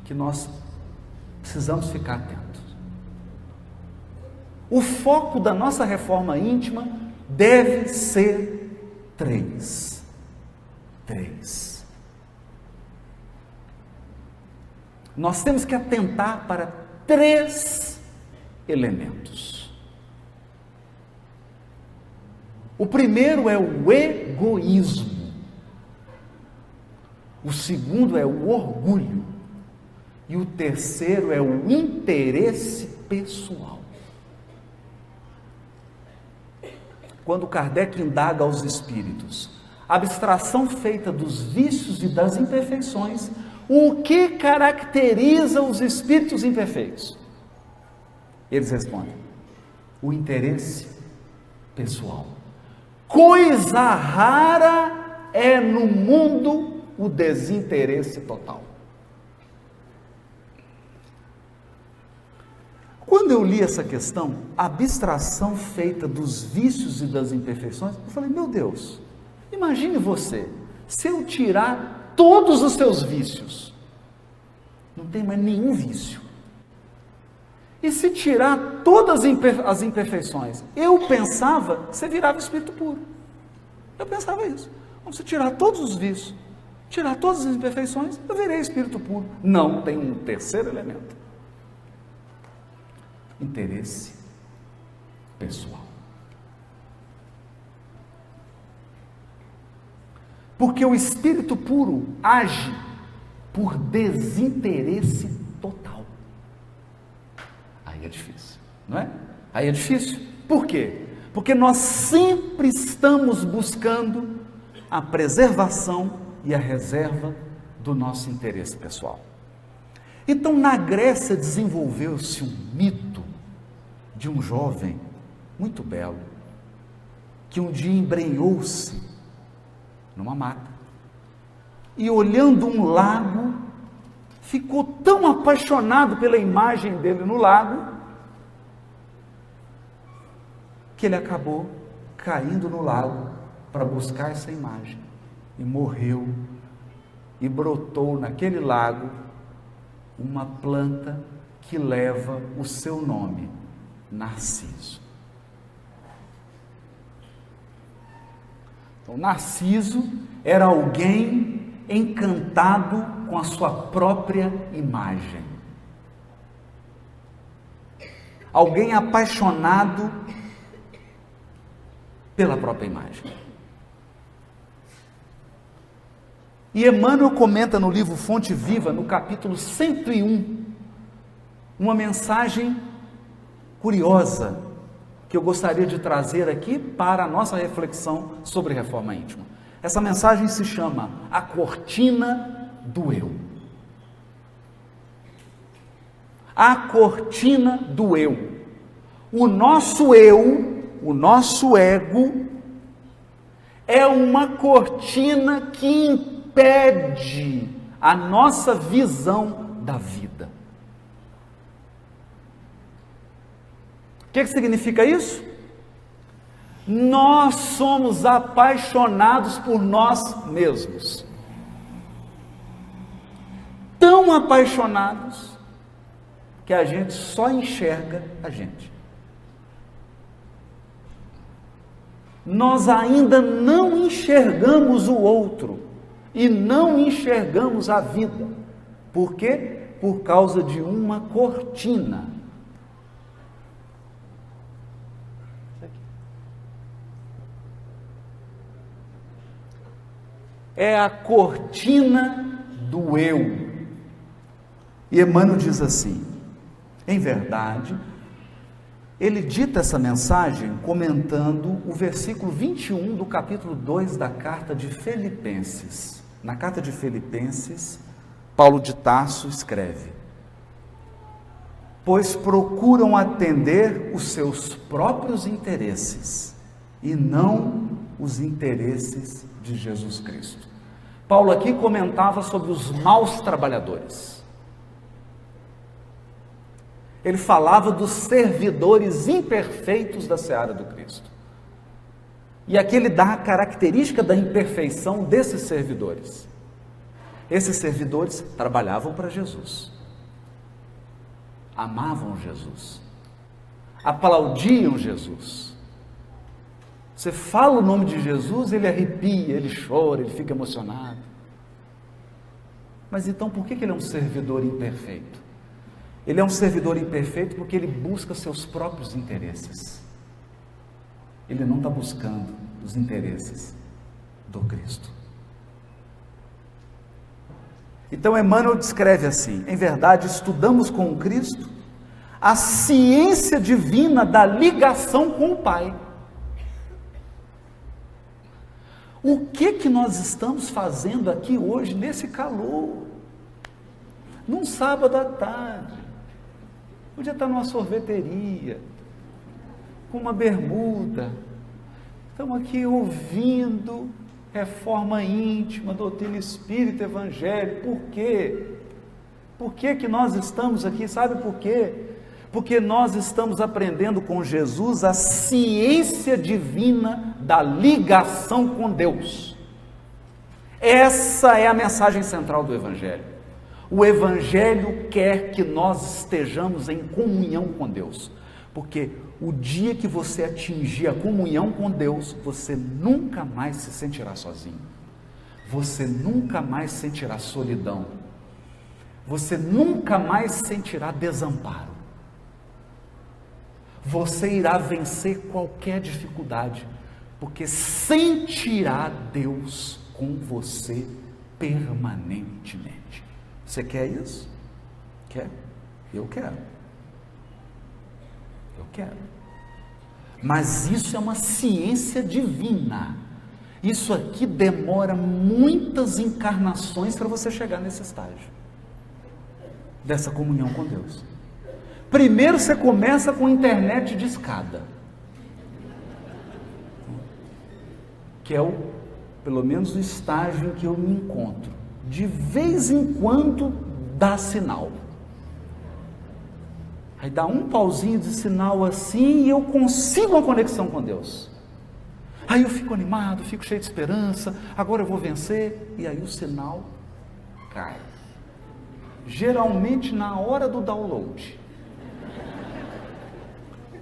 que nós precisamos ficar atentos. O foco da nossa reforma íntima deve ser 3. Nós temos que atentar para 3 elementos. O primeiro é o egoísmo. O segundo é o orgulho. E o terceiro é o interesse pessoal. Quando Kardec indaga aos espíritos, a abstração feita dos vícios e das imperfeições, o que caracteriza os espíritos imperfeitos? Eles respondem: o interesse pessoal. Coisa rara é no mundo o desinteresse total. Quando eu li essa questão, a abstração feita dos vícios e das imperfeições, eu falei: meu Deus, imagine você, se eu tirar todos os seus vícios, não tem mais nenhum vício. E se tirar todas as imperfeições, eu pensava que você virava espírito puro. Eu pensava isso. Vamos tirar todos os vícios, tirar todas as imperfeições, eu virei espírito puro. Não, tem um terceiro elemento. Interesse pessoal. Porque o espírito puro age por desinteresse total. Aí é difícil, não é? Aí é difícil. Por quê? Porque nós sempre estamos buscando a preservação e a reserva do nosso interesse pessoal. Então, na Grécia desenvolveu-se um mito de um jovem muito belo, que um dia embrenhou-se numa mata e, olhando um lago, ficou tão apaixonado pela imagem dele no lago, que ele acabou caindo no lago para buscar essa imagem, e morreu, e brotou naquele lago uma planta que leva o seu nome, Narciso. Então, Narciso era alguém encantado com a sua própria imagem. Alguém apaixonado pela própria imagem. E Emmanuel comenta no livro Fonte Viva, no capítulo 101, uma mensagem curiosa, que eu gostaria de trazer aqui para a nossa reflexão sobre reforma íntima. Essa mensagem se chama A Cortina do Eu. A cortina do eu. O nosso eu, o nosso ego, é uma cortina que impede a nossa visão da vida. O que significa isso? Nós somos apaixonados por nós mesmos. Tão apaixonados que a gente só enxerga a gente. Nós ainda não enxergamos o outro e não enxergamos a vida. Por quê? Por causa de uma cortina. É a cortina do eu. E Emmanuel diz assim: em verdade, ele dita essa mensagem comentando o versículo 21 do capítulo 2 da carta de Filipenses. Na carta de Filipenses, Paulo de Tarso escreve: pois procuram atender os seus próprios interesses e não os interesses de Jesus Cristo. Paulo aqui comentava sobre os maus trabalhadores. Ele falava dos servidores imperfeitos da seara do Cristo. E aqui ele dá a característica da imperfeição desses servidores. Esses servidores trabalhavam para Jesus, amavam Jesus, aplaudiam Jesus. Você fala o nome de Jesus, ele arrepia, ele chora, ele fica emocionado. Mas então por que ele é um servidor imperfeito? Ele é um servidor imperfeito porque ele busca seus próprios interesses. Ele não está buscando os interesses do Cristo. Então Emmanuel descreve assim: em verdade, estudamos com o Cristo a ciência divina da ligação com o Pai. O que nós estamos fazendo aqui hoje, nesse calor, num sábado à tarde? Podia estar numa sorveteria, com uma bermuda. Estamos aqui ouvindo reforma íntima, doutrina espírita, evangelho. Por quê? Por que nós estamos aqui? Sabe por quê? Porque nós estamos aprendendo com Jesus a ciência divina da ligação com Deus. Essa é a mensagem central do Evangelho. O Evangelho quer que nós estejamos em comunhão com Deus, porque o dia que você atingir a comunhão com Deus, você nunca mais se sentirá sozinho, você nunca mais sentirá solidão, você nunca mais sentirá desamparo. Você irá vencer qualquer dificuldade, porque sentirá Deus com você permanentemente. Você quer isso? Quer? Eu quero. Eu quero. Mas isso é uma ciência divina. Isso aqui demora muitas encarnações para você chegar nesse estágio, dessa comunhão com Deus. Primeiro você começa com internet de escada, que é pelo menos o estágio em que eu me encontro. De vez em quando dá sinal. Aí dá um pauzinho de sinal assim e eu consigo uma conexão com Deus. Aí eu fico animado, fico cheio de esperança, agora eu vou vencer, e aí o sinal cai. Geralmente na hora do download.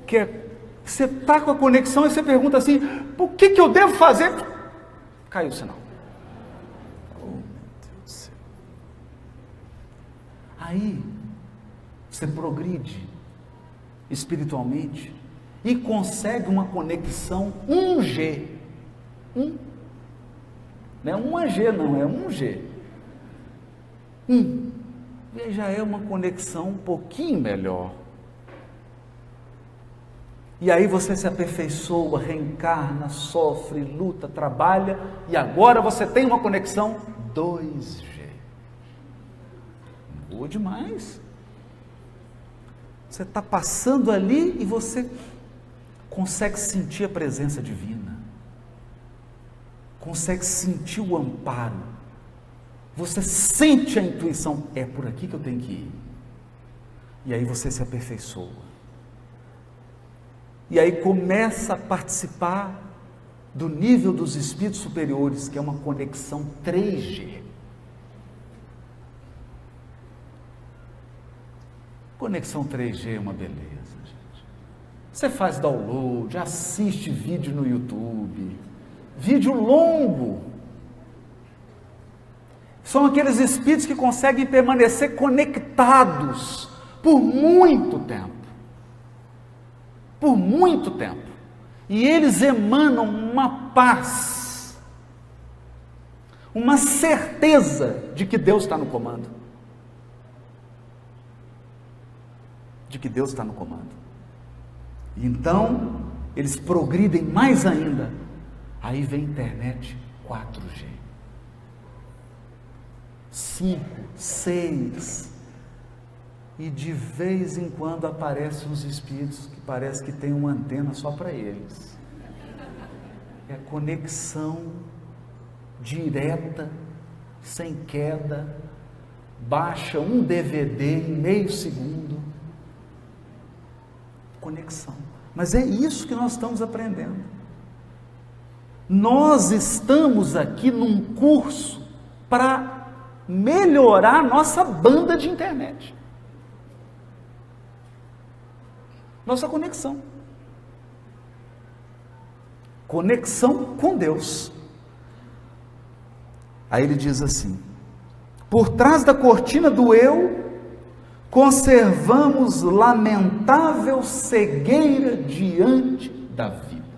Que é, você está com a conexão e você pergunta assim, o que eu devo fazer? Caiu o sinal. Oh, meu Deus do céu. Aí, você progride espiritualmente e consegue uma conexão 1G. Não é 1G não, é 1G. Já é uma conexão um pouquinho melhor. E aí você se aperfeiçoa, reencarna, sofre, luta, trabalha, e agora você tem uma conexão 2G. Boa demais. Você está passando ali e você consegue sentir a presença divina, consegue sentir o amparo, você sente a intuição, é por aqui que eu tenho que ir. E aí você se aperfeiçoa. E aí começa a participar do nível dos espíritos superiores, que é uma conexão 3G. Conexão 3G é uma beleza, gente. Você faz download, assiste vídeo no YouTube, vídeo longo. São aqueles espíritos que conseguem permanecer conectados por muito tempo. Por muito tempo. E eles emanam uma paz, uma certeza de que Deus está no comando. De que Deus está no comando. Então, eles progridem mais ainda. Aí vem a internet 4G. 5, 6. E de vez em quando aparecem uns espíritos que parece que tem uma antena só para eles. É conexão direta, sem queda, baixa um DVD em meio segundo Conexão. Mas é isso que nós estamos aprendendo. Nós estamos aqui num curso para melhorar nossa banda de internet. Nossa conexão. Conexão com Deus. Aí ele diz assim: por trás da cortina do eu, conservamos lamentável cegueira diante da vida.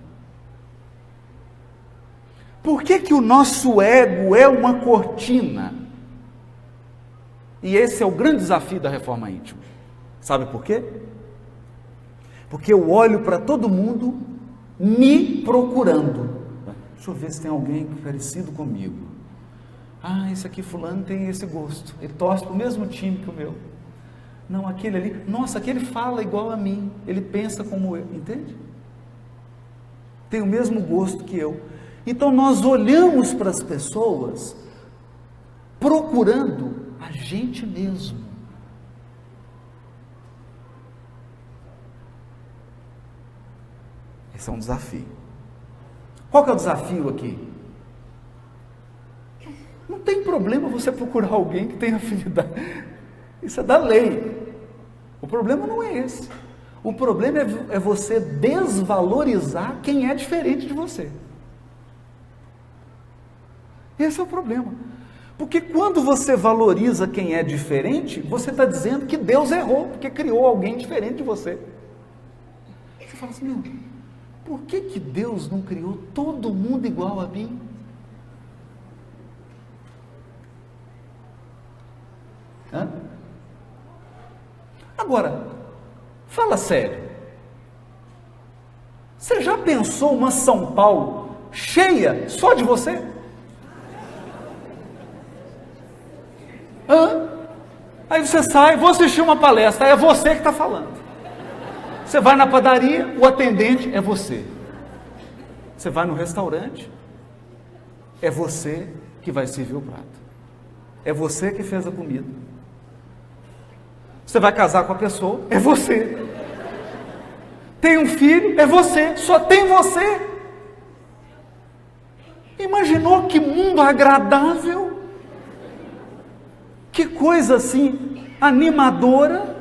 Por que que o nosso ego é uma cortina? E esse é o grande desafio da reforma íntima. Sabe por quê? Porque eu olho para todo mundo me procurando. Deixa eu ver se tem alguém parecido comigo. Ah, esse aqui fulano tem esse gosto. Ele torce para o mesmo time que o meu. Não, aquele ali, nossa, aquele fala igual a mim. Ele pensa como eu, entende? Tem o mesmo gosto que eu. Então nós olhamos para as pessoas procurando a gente mesmo. Esse é um desafio. Qual que é o desafio aqui? Não tem problema você procurar alguém que tenha afinidade. Isso é da lei. O problema não é esse. O problema é você desvalorizar quem é diferente de você. Esse é o problema. Porque quando você valoriza quem é diferente, você está dizendo que Deus errou, porque criou alguém diferente de você. Você fala assim, meu, por que que Deus não criou todo mundo igual a mim? Hã? Agora, fala sério. Você já pensou uma São Paulo cheia só de você? Hã? Aí você sai, vou assistir uma palestra, é você que está falando. Você vai na padaria, o atendente é você. Você vai no restaurante, é você que vai servir o prato. É você que fez a comida. Você vai casar com a pessoa, é você. Tem um filho, é você, só tem você. Imaginou que mundo agradável? Que coisa assim, animadora.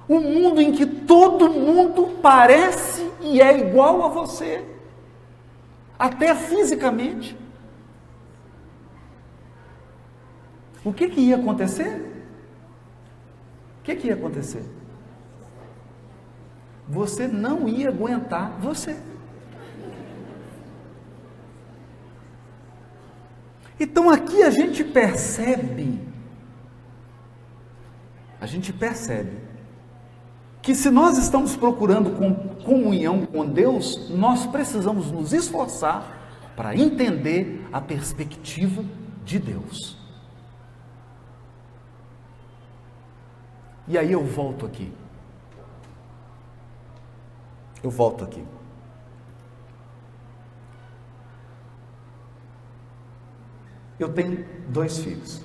Um mundo em que todo mundo parece e é igual a você. Até fisicamente. O que ia acontecer? O que ia acontecer? Você não ia aguentar você. Então aqui a gente percebe que se nós estamos procurando comunhão com Deus, nós precisamos nos esforçar para entender a perspectiva de Deus. E aí eu volto aqui. Eu tenho 2 filhos.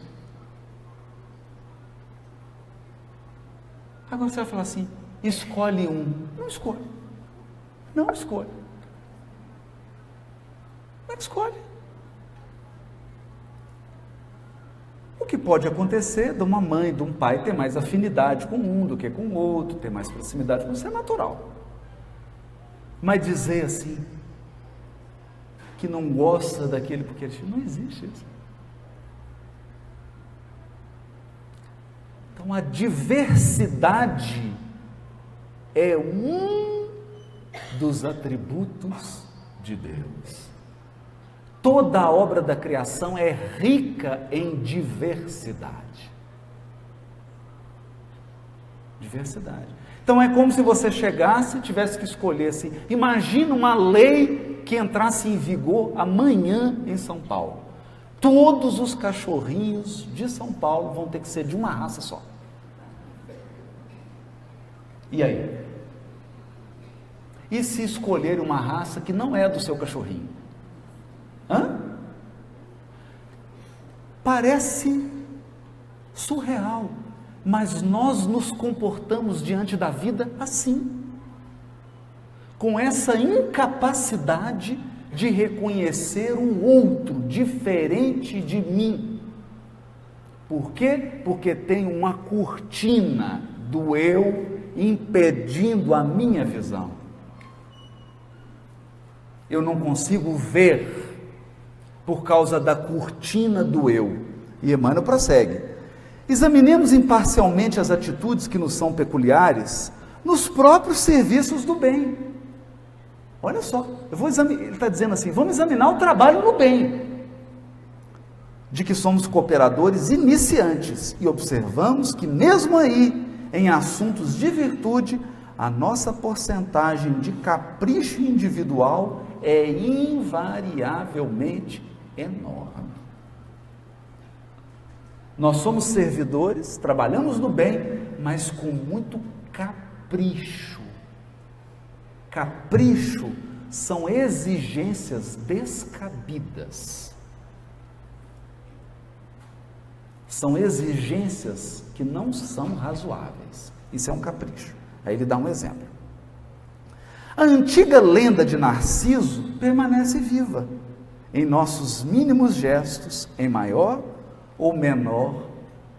Agora você vai falar assim, escolhe um. Não escolhe. Não escolhe. Não escolhe. O que pode acontecer de uma mãe, de um pai ter mais afinidade com um do que com o outro, ter mais proximidade com isso é natural. Mas dizer assim, que não gosta daquele porque ele não existe isso. Então a diversidade é um dos atributos de Deus. Toda a obra da criação é rica em diversidade. Diversidade. Então é como se você chegasse e tivesse que escolher assim, imagina uma lei que entrasse em vigor amanhã em São Paulo. Todos os cachorrinhos de São Paulo vão ter que ser de uma raça só. E aí? E se escolher uma raça que não é do seu cachorrinho? Hã? Parece surreal. mas nós nos comportamos diante da vida assim, com essa incapacidade de reconhecer um outro diferente de mim. Por quê? Porque tem uma cortina do eu impedindo a minha visão. Eu não consigo ver por causa da cortina do eu. E Emmanuel prossegue: examinemos imparcialmente as atitudes que nos são peculiares nos próprios serviços do bem. Olha só, ele está dizendo assim, vamos examinar o trabalho no bem, de que somos cooperadores iniciantes, e observamos que mesmo aí, em assuntos de virtude, a nossa porcentagem de capricho individual é invariavelmente enorme. Nós somos servidores, trabalhamos no bem, mas com muito capricho. Capricho são exigências descabidas. São exigências que não são razoáveis. Isso é um capricho. Aí ele dá um exemplo. A antiga lenda de Narciso permanece viva em nossos mínimos gestos, em maior ou menor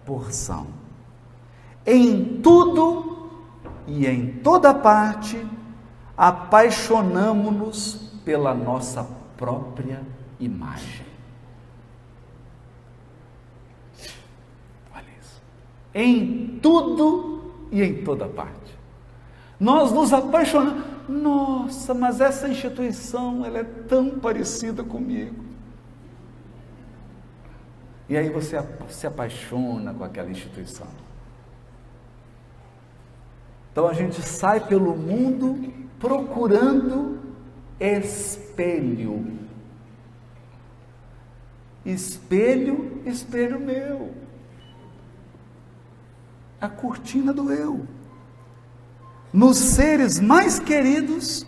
porção. Em tudo e em toda parte, apaixonamo-nos pela nossa própria imagem. Olha isso. Em tudo e em toda parte. Nós nos apaixonamos. Nossa, mas essa instituição, ela é tão parecida comigo. E aí você se apaixona com aquela instituição. Então a gente sai pelo mundo procurando espelho. Espelho, espelho meu. A cortina do eu. Nos seres mais queridos,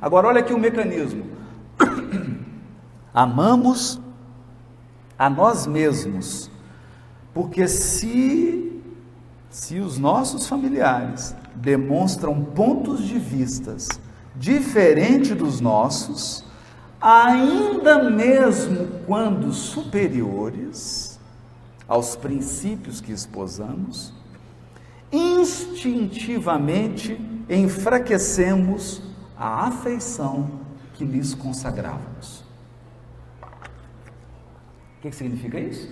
agora olha aqui o mecanismo. Amamos a nós mesmos, porque se os nossos familiares demonstram pontos de vistas diferentes dos nossos, ainda mesmo quando superiores aos princípios que esposamos, instintivamente enfraquecemos a afeição que lhes consagrávamos. O que significa isso?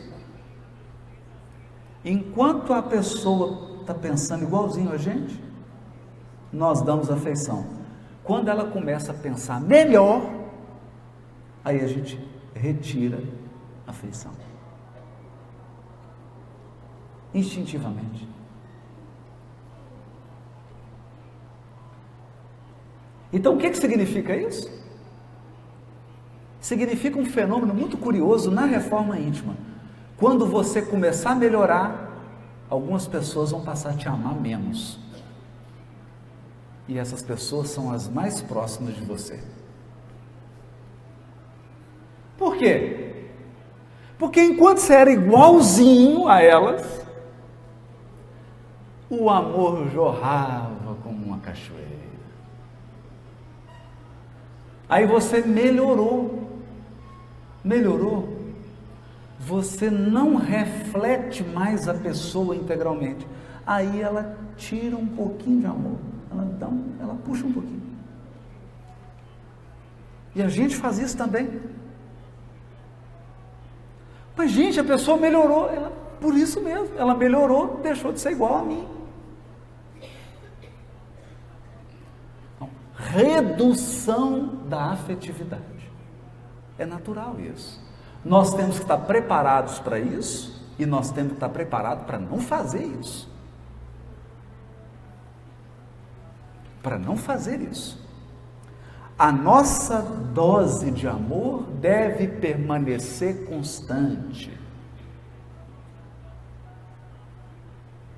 Enquanto a pessoa está pensando igualzinho a gente, nós damos afeição. Quando ela começa a pensar melhor, aí a gente retira a afeição. Instintivamente. Então, o que significa isso? Significa um fenômeno muito curioso na reforma íntima. Quando você começar a melhorar, algumas pessoas vão passar a te amar menos. E essas pessoas são as mais próximas de você. Por quê? Porque enquanto você era igualzinho a elas, o amor jorrava como uma cachoeira. Aí você melhorou, você não reflete mais a pessoa integralmente, aí ela tira um pouquinho de amor, ela puxa um pouquinho, e a gente faz isso também, mas gente, a pessoa melhorou, por isso mesmo, ela melhorou, deixou de ser igual a mim. Redução da afetividade. É natural isso. Nós temos que estar preparados para isso e nós temos que estar preparados para não fazer isso. Para não fazer isso. A nossa dose de amor deve permanecer constante.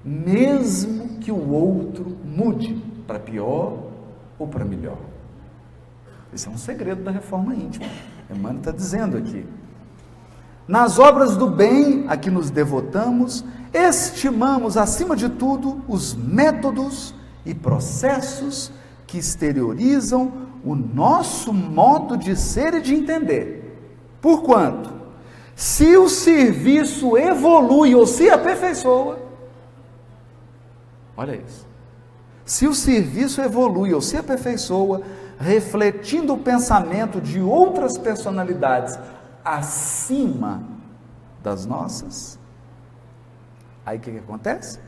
Mesmo que o outro mude para pior ou para melhor. Esse é um segredo da reforma íntima. Emmanuel está dizendo aqui. Nas obras do bem a que nos devotamos, estimamos, acima de tudo, os métodos e processos que exteriorizam o nosso modo de ser e de entender. Porquanto, se o serviço evolui ou se aperfeiçoa, olha isso, se o serviço evolui ou se aperfeiçoa, refletindo o pensamento de outras personalidades acima das nossas, aí o que acontece?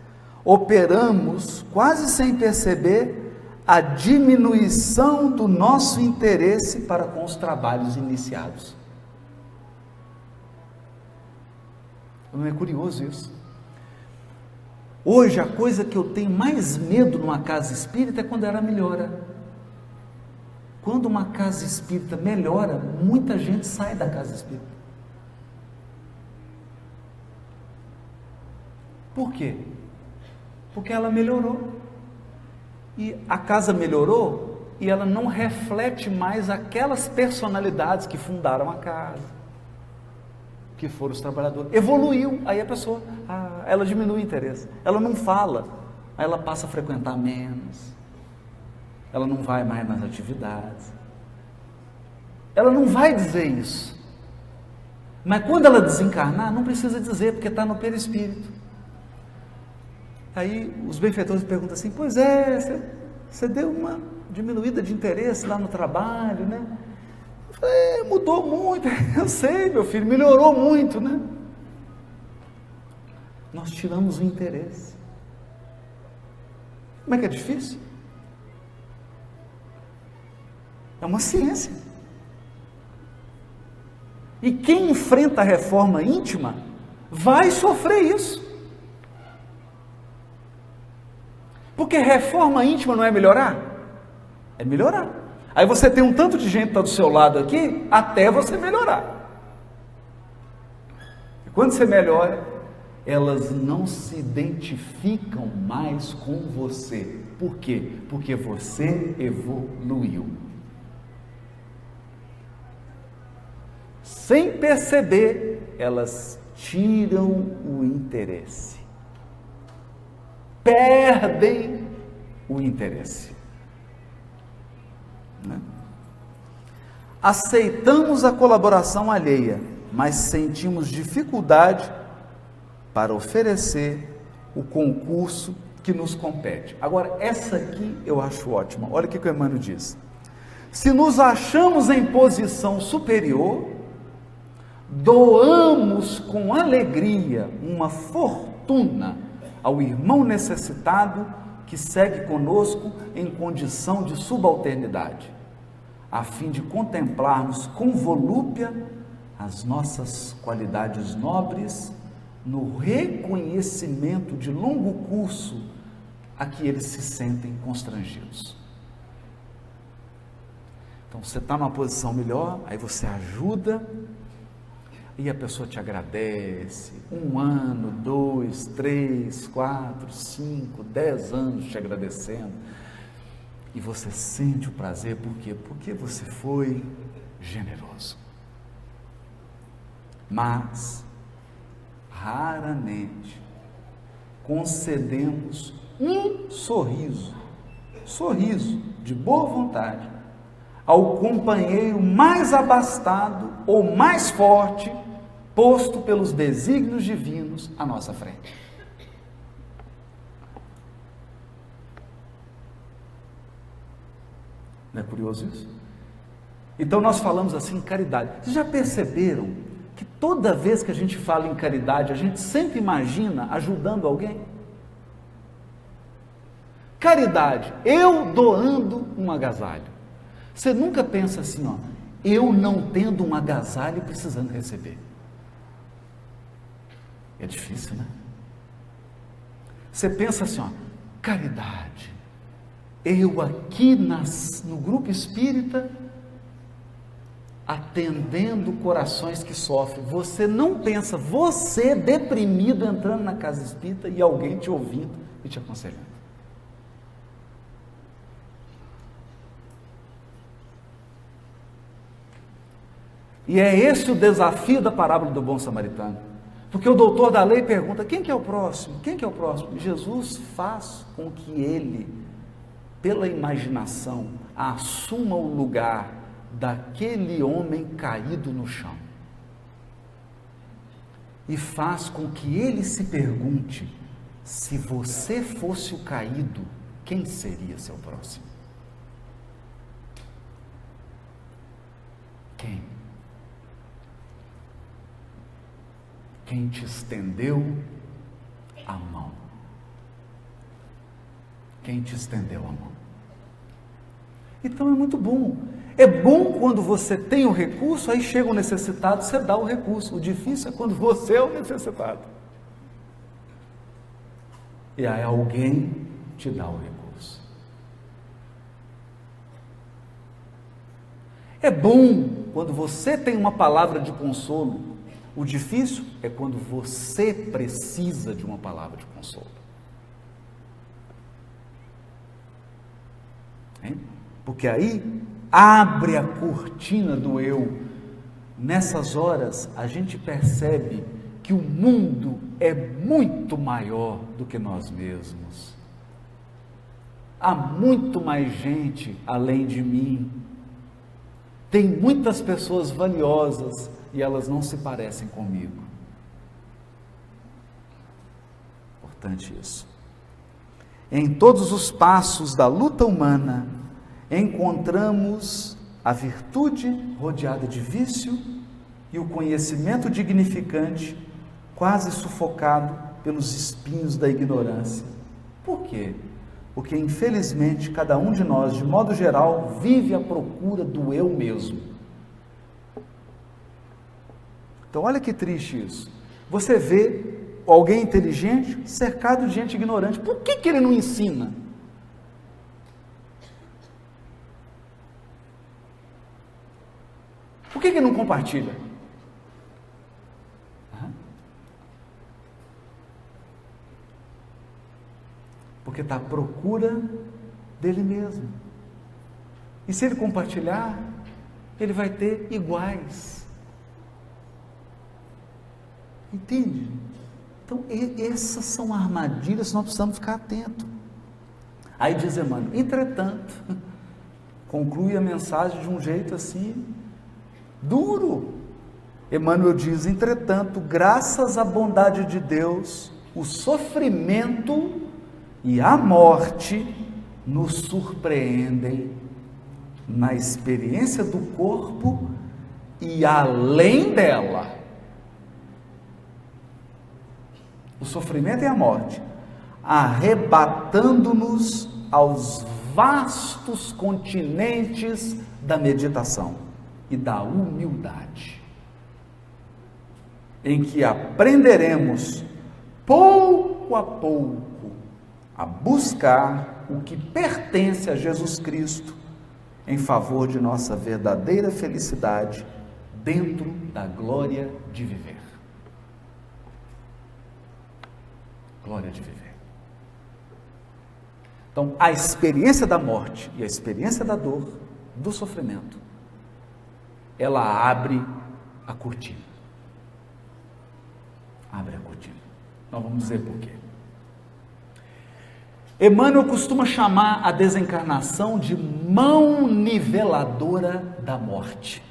Operamos, quase sem perceber, a diminuição do nosso interesse para com os trabalhos iniciados. Não é curioso isso? Hoje, a coisa que eu tenho mais medo numa casa espírita é quando ela melhora. Quando uma casa espírita melhora, muita gente sai da casa espírita. Por quê? Porque ela melhorou. E a casa melhorou e ela não reflete mais aquelas personalidades que fundaram a casa, que foram os trabalhadores. Evoluiu, aí a pessoa, ela diminui o interesse. Ela não fala, aí ela passa a frequentar menos. Ela não vai mais nas atividades. Ela não vai dizer isso. Mas quando ela desencarnar, não precisa dizer, porque está no perispírito. Aí os benfeitores perguntam assim, pois é, você deu uma diminuída de interesse lá no trabalho, né? Eu falei, mudou muito, eu sei, meu filho, melhorou muito, né? Nós tiramos o interesse. Como é que é difícil? É uma ciência. E quem enfrenta a reforma íntima vai sofrer isso. Porque reforma íntima não é melhorar? É melhorar. Aí você tem um tanto de gente que está do seu lado aqui, até você melhorar. E quando você melhora, elas não se identificam mais com você. Por quê? Porque você evoluiu. Sem perceber, elas tiram o interesse. Perdem o interesse. Né? Aceitamos a colaboração alheia, mas sentimos dificuldade para oferecer o concurso que nos compete. Agora, essa aqui eu acho ótima. Olha o que o Emmanuel diz. Se nos achamos em posição superior, doamos com alegria uma fortuna ao irmão necessitado que segue conosco em condição de subalternidade, a fim de contemplarmos com volúpia as nossas qualidades nobres no reconhecimento de longo curso a que eles se sentem constrangidos. Então você está numa posição melhor, aí você ajuda, e a pessoa te agradece, 1 ano, 2, 3, 4, 5, 10 anos te agradecendo, e você sente o prazer, por quê? Porque você foi generoso. Mas, raramente, concedemos um sorriso de boa vontade, ao companheiro mais abastado ou mais forte, posto pelos desígnios divinos à nossa frente. Não é curioso isso? Então nós falamos assim, caridade. Vocês já perceberam que toda vez que a gente fala em caridade, a gente sempre imagina ajudando alguém? Caridade, eu doando um agasalho. Você nunca pensa assim, ó, eu não tendo um agasalho e precisando receber. É difícil, né? Você pensa assim, ó, caridade, eu aqui no grupo espírita, atendendo corações que sofrem. Você não pensa, você deprimido entrando na casa espírita e alguém te ouvindo e te aconselhando. E é esse o desafio da parábola do bom samaritano. Porque o doutor da lei pergunta: quem que é o próximo? Quem que é o próximo? Jesus faz com que ele, pela imaginação, assuma o lugar daquele homem caído no chão. E faz com que ele se pergunte: se você fosse o caído, quem seria seu próximo? Quem? Quem te estendeu a mão? Quem te estendeu a mão? Então é muito bom. É bom quando você tem o recurso, aí chega o necessitado, você dá o recurso. O difícil é quando você é o necessitado. E aí alguém te dá o recurso. É bom quando você tem uma palavra de consolo. O difícil é quando você precisa de uma palavra de consolo. Hein? Porque aí abre a cortina do eu. Nessas horas a gente percebe que o mundo é muito maior do que nós mesmos. Há muito mais gente além de mim. Tem muitas pessoas valiosas e elas não se parecem comigo. Importante isso. Em todos os passos da luta humana, encontramos a virtude rodeada de vício e o conhecimento dignificante quase sufocado pelos espinhos da ignorância. Por quê? Porque, infelizmente, cada um de nós, de modo geral, vive à procura do eu mesmo. Então, olha que triste isso. Você vê alguém inteligente cercado de gente ignorante. Por que ele não ensina? Por que ele não compartilha? Porque está à procura dele mesmo. E se ele compartilhar, ele vai ter iguais. Entende? Então, essas são armadilhas que nós precisamos ficar atentos. Aí diz Emmanuel: entretanto, conclui a mensagem de um jeito assim, duro. Emmanuel diz: entretanto, graças à bondade de Deus, o sofrimento e a morte nos surpreendem na experiência do corpo e além dela. O sofrimento e a morte, arrebatando-nos aos vastos continentes da meditação e da humildade, em que aprenderemos pouco a pouco a buscar o que pertence a Jesus Cristo em favor de nossa verdadeira felicidade dentro da glória de viver. Glória de viver. Então, a experiência da morte e a experiência da dor, do sofrimento, ela abre a cortina. Abre a cortina. Nós vamos dizer por quê. Emmanuel costuma chamar a desencarnação de mão niveladora da morte.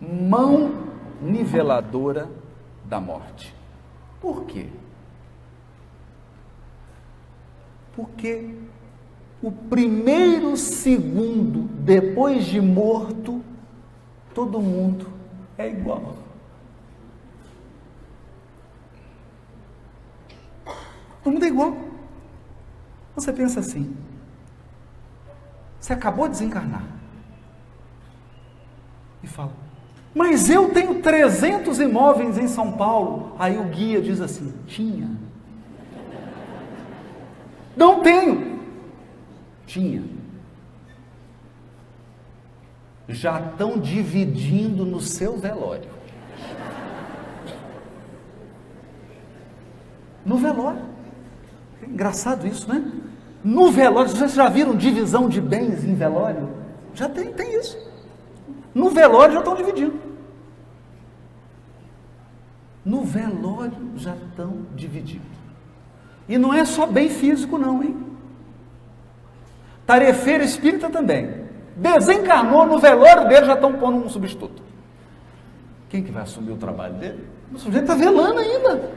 Mão niveladora da morte. Por quê? Porque o primeiro segundo depois de morto, todo mundo é igual. Todo mundo é igual. Você pensa assim: você acabou de desencarnar e fala: mas eu tenho 300 imóveis em São Paulo. Aí o guia diz assim: tinha. Não tenho. Tinha. Já estão dividindo no seu velório. No velório. É engraçado isso, né? No velório, vocês já viram divisão de bens em velório? Já tem isso. No velório já estão dividindo. No velório já estão divididos. E não é só bem físico não, hein? Tarefeiro espírita também. Desencarnou, no velório dele já estão pondo um substituto. Quem que vai assumir o trabalho dele? O sujeito está velando ainda.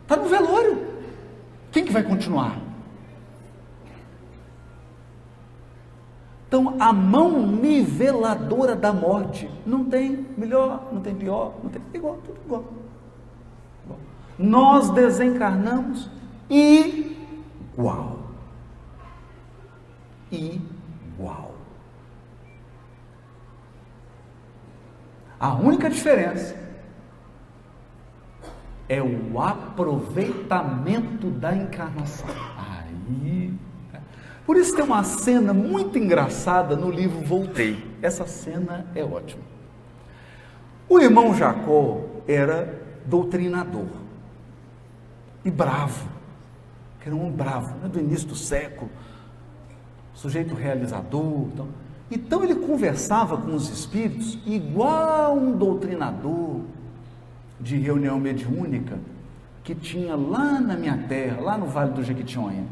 Está no velório. Quem que vai continuar? Então, a mão niveladora da morte não tem melhor, não tem pior, não tem igual, tudo igual. Nós desencarnamos igual. Igual. A única diferença é o aproveitamento da encarnação. Aí, por isso tem uma cena muito engraçada no livro Voltei. Essa cena é ótima. O irmão Jacó era doutrinador e bravo, que era um bravo, né, do início do século, sujeito realizador. Então ele conversava com os espíritos igual um doutrinador de reunião mediúnica que tinha lá na minha terra, lá no Vale do Jequitinhonha.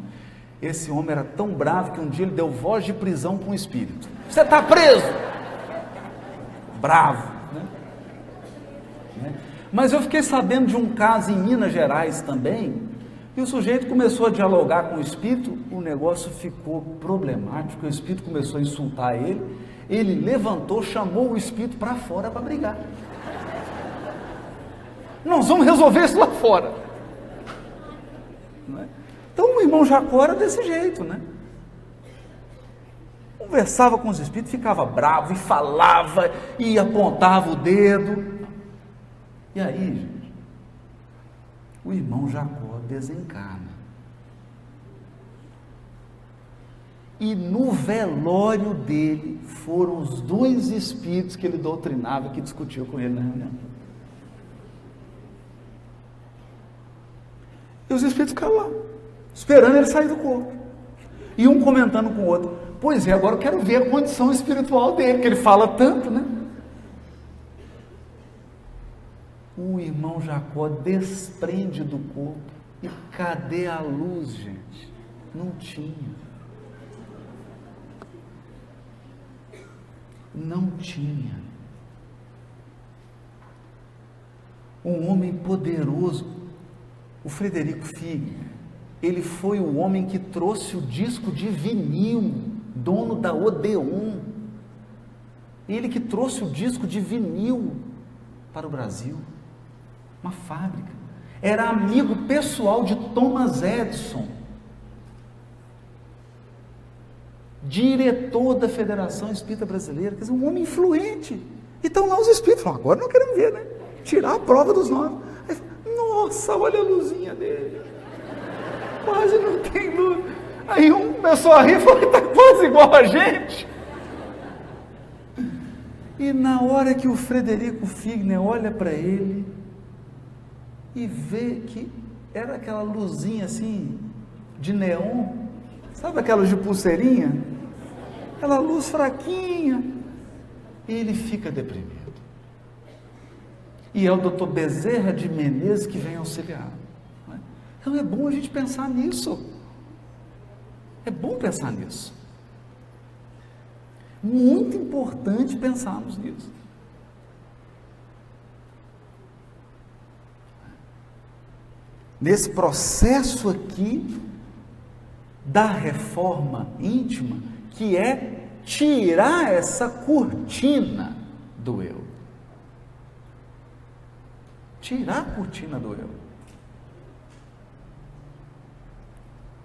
Esse homem era tão bravo que um dia ele deu voz de prisão para um espírito. Você está preso! Bravo, né? Mas eu fiquei sabendo de um caso em Minas Gerais também, e o sujeito começou a dialogar com o espírito, o negócio ficou problemático, o espírito começou a insultar ele levantou, chamou o espírito para fora para brigar. Nós vamos resolver isso lá fora. Não é? Então o irmão Jacó era desse jeito, né? Conversava com os espíritos, ficava bravo e falava e apontava o dedo. E aí, gente, o irmão Jacó desencarna. E no velório dele foram os dois espíritos que ele doutrinava, que discutiu com ele na reunião. E os espíritos ficaram lá, esperando ele sair do corpo. E um comentando com o outro: pois é, agora eu quero ver a condição espiritual dele, que ele fala tanto, né? O irmão Jacó desprende do corpo. E cadê a luz, gente? Não tinha. Não tinha. Um homem poderoso, o Frederico Figner, ele foi o homem que trouxe o disco de vinil, dono da Odeon. Ele que trouxe o disco de vinil para o Brasil, uma fábrica. Era amigo pessoal de Thomas Edison, diretor da Federação Espírita Brasileira, quer dizer, um homem influente. Então lá os espíritos falam: agora não queremos ver, né? Tirar a prova dos nove. Aí, nossa, olha a luzinha dele, quase não tem luz. Aí um começou a rir e falou: está quase igual a gente. E na hora que o Frederico Figner olha para ele e vê que era aquela luzinha assim de neon, sabe aquela de pulseirinha? Aquela luz fraquinha. Ele fica deprimido. E é o Dr. Bezerra de Menezes que vem auxiliar. Não é? Então é bom a gente pensar nisso. É bom pensar nisso. Muito importante pensarmos nisso. Nesse processo aqui da reforma íntima, que é tirar essa cortina do eu. Tirar a cortina do eu.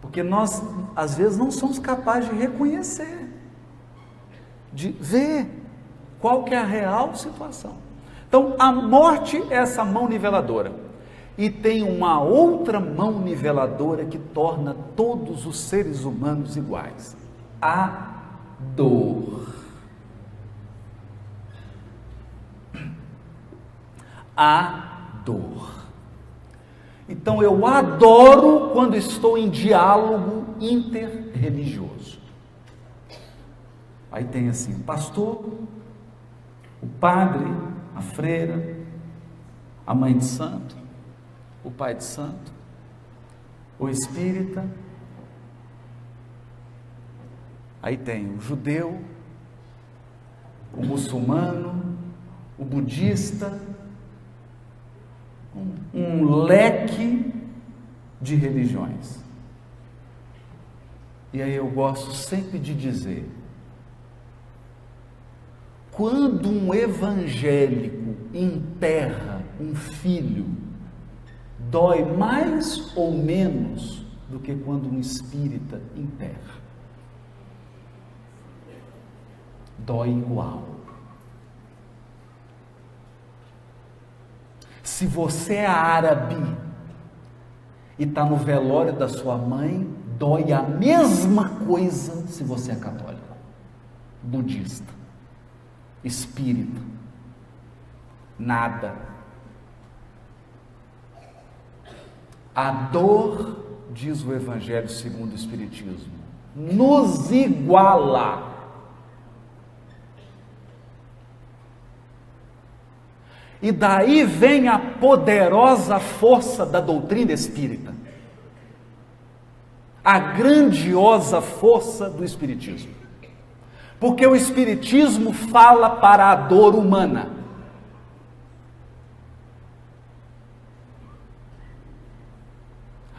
Porque nós, às vezes, não somos capazes de reconhecer, de ver qual que é a real situação. Então, a morte é essa mão niveladora. E tem uma outra mão niveladora que torna todos os seres humanos iguais: a dor. A dor. Então eu adoro quando estou em diálogo interreligioso. Aí tem assim, o pastor, o padre, a freira, a mãe de santo, o pai de santo, o espírita. Aí tem o judeu, o muçulmano, o budista, um leque de religiões. E aí eu gosto sempre de dizer, quando um evangélico enterra um filho, dói mais ou menos do que quando um espírita enterra? Dói igual. Se você é árabe e está no velório da sua mãe, dói a mesma coisa se você é católico, budista, espírita. Nada. A dor, diz o Evangelho segundo o Espiritismo, nos iguala. E daí vem a poderosa força da doutrina espírita, a grandiosa força do Espiritismo, porque o Espiritismo fala para a dor humana.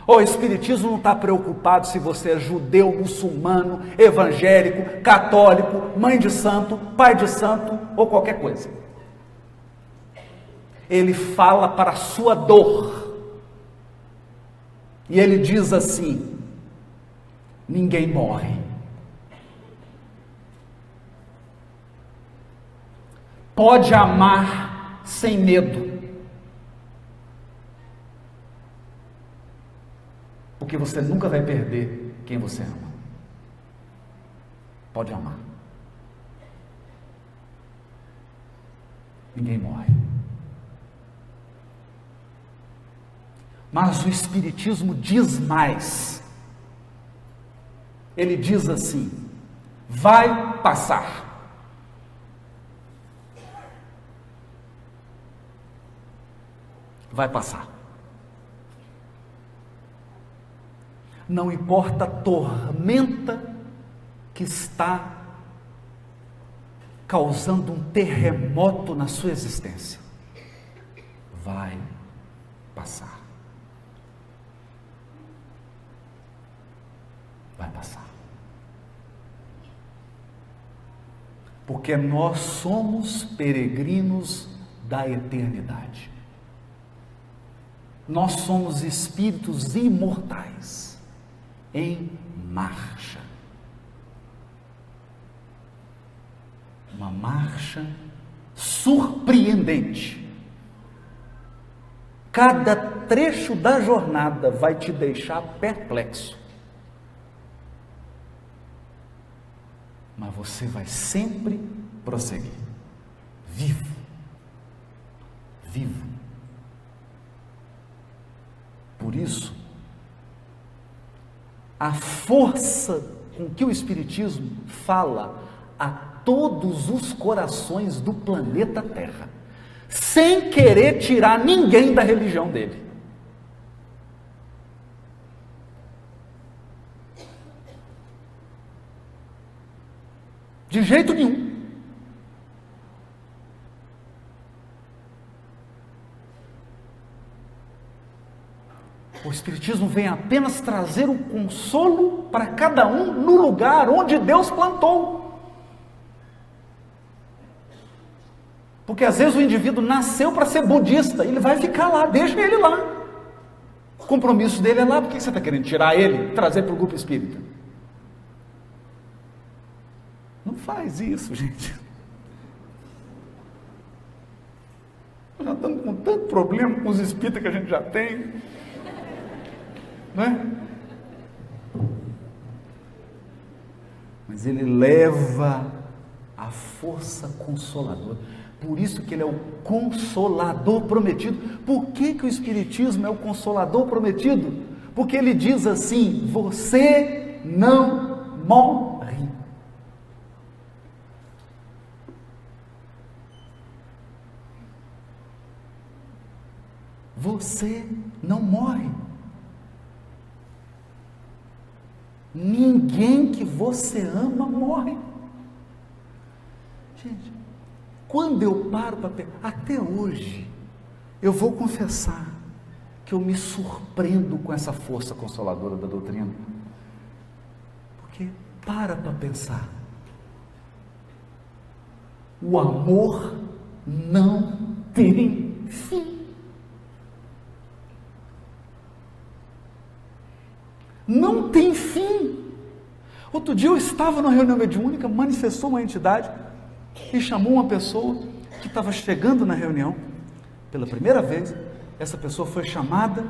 O Espiritismo não está preocupado se você é judeu, muçulmano, evangélico, católico, mãe de santo, pai de santo ou qualquer coisa. Ele fala para a sua dor. E ele diz assim: ninguém morre. Pode amar sem medo. Porque você nunca vai perder quem você ama. Pode amar. Ninguém morre. Mas o Espiritismo diz mais. Ele diz assim: vai passar. Vai passar. Não importa a tormenta que está causando um terremoto na sua existência, vai passar. Vai passar. Porque nós somos peregrinos da eternidade. Nós somos espíritos imortais em marcha. Uma marcha surpreendente. Cada trecho da jornada vai te deixar perplexo. Mas você vai sempre prosseguir. Vivo. Vivo. Por isso, a força com que o Espiritismo fala a todos os corações do planeta Terra, sem querer tirar ninguém da religião dele. De jeito nenhum. O Espiritismo vem apenas trazer um consolo para cada um no lugar onde Deus plantou. Porque às vezes o indivíduo nasceu para ser budista, ele vai ficar lá, deixa ele lá. O compromisso dele é lá, por que você está querendo tirar ele e trazer para o grupo espírita? Não faz isso, gente. Nós já estamos com tanto problema com os espíritas que a gente já tem. Não é? Mas ele leva a força consoladora. Por isso que ele é o Consolador prometido. Por que que o Espiritismo é o Consolador prometido? Porque ele diz assim: você não morre. Você não morre. Ninguém que você ama morre. Gente, quando eu paro para pensar, até hoje, eu vou confessar que eu me surpreendo com essa força consoladora da doutrina. Porque para pensar, o amor não tem fim. Não tem fim. Outro dia eu estava numa reunião mediúnica, manifestou uma entidade e chamou uma pessoa que estava chegando na reunião pela primeira vez. Essa pessoa foi chamada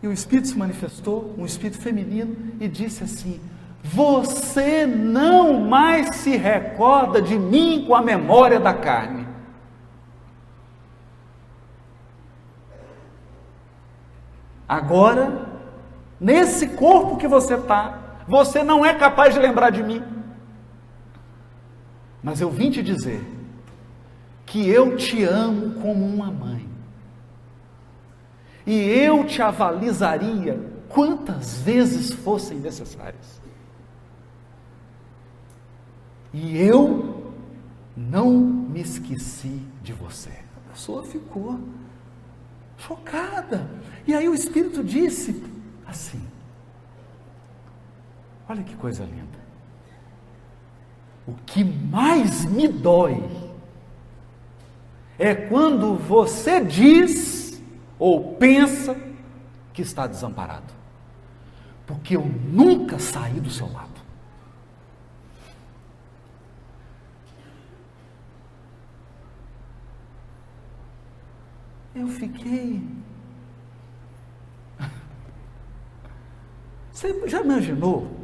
e o Espírito se manifestou, um Espírito feminino, e disse assim: você não mais se recorda de mim com a memória da carne. Agora, nesse corpo que você está, você não é capaz de lembrar de mim. Mas eu vim te dizer que eu te amo como uma mãe. E eu te avalizaria quantas vezes fossem necessárias. E eu não me esqueci de você. A pessoa ficou chocada. E aí o Espírito disse assim: olha que coisa linda. O que mais me dói é quando você diz ou pensa que está desamparado, porque eu nunca saí do seu lado. Eu fiquei... Você já imaginou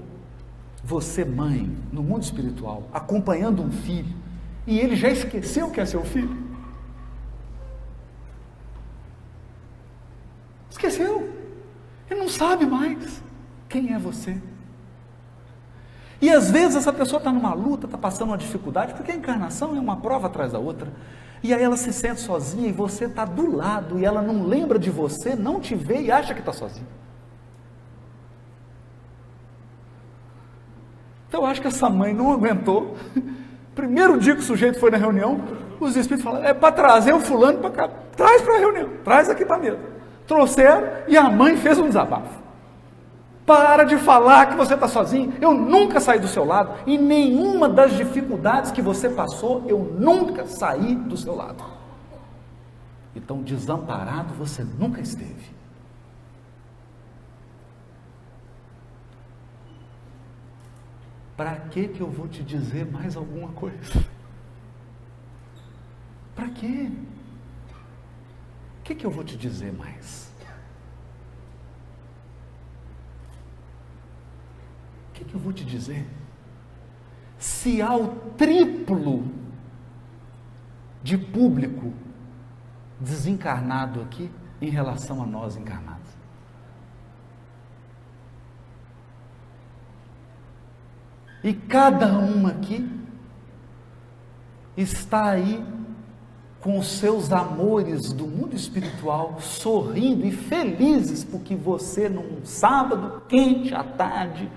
você, mãe, no mundo espiritual, acompanhando um filho, e ele já esqueceu que é seu filho? Esqueceu. Ele não sabe mais quem é você. E às vezes essa pessoa está numa luta, está passando uma dificuldade, porque a encarnação é uma prova atrás da outra, e aí ela se sente sozinha, e você está do lado, e ela não lembra de você, não te vê e acha que está sozinha. Então eu acho que essa mãe não aguentou. Primeiro dia que o sujeito foi na reunião, os espíritos falaram: é para trazer o fulano para cá, traz para a reunião, traz aqui para a mesa. Trouxeram e a mãe fez um desabafo. Para de falar que você está sozinho, eu nunca saí do seu lado, e nenhuma das dificuldades que você passou, eu nunca saí do seu lado. Então desamparado você nunca esteve. Para que eu vou te dizer mais alguma coisa? Para quê? O que eu vou te dizer mais? O que eu vou te dizer? Se há o triplo de público desencarnado aqui em relação a nós encarnados. E cada um aqui está aí com os seus amores do mundo espiritual, sorrindo e felizes porque você, num sábado quente à tarde,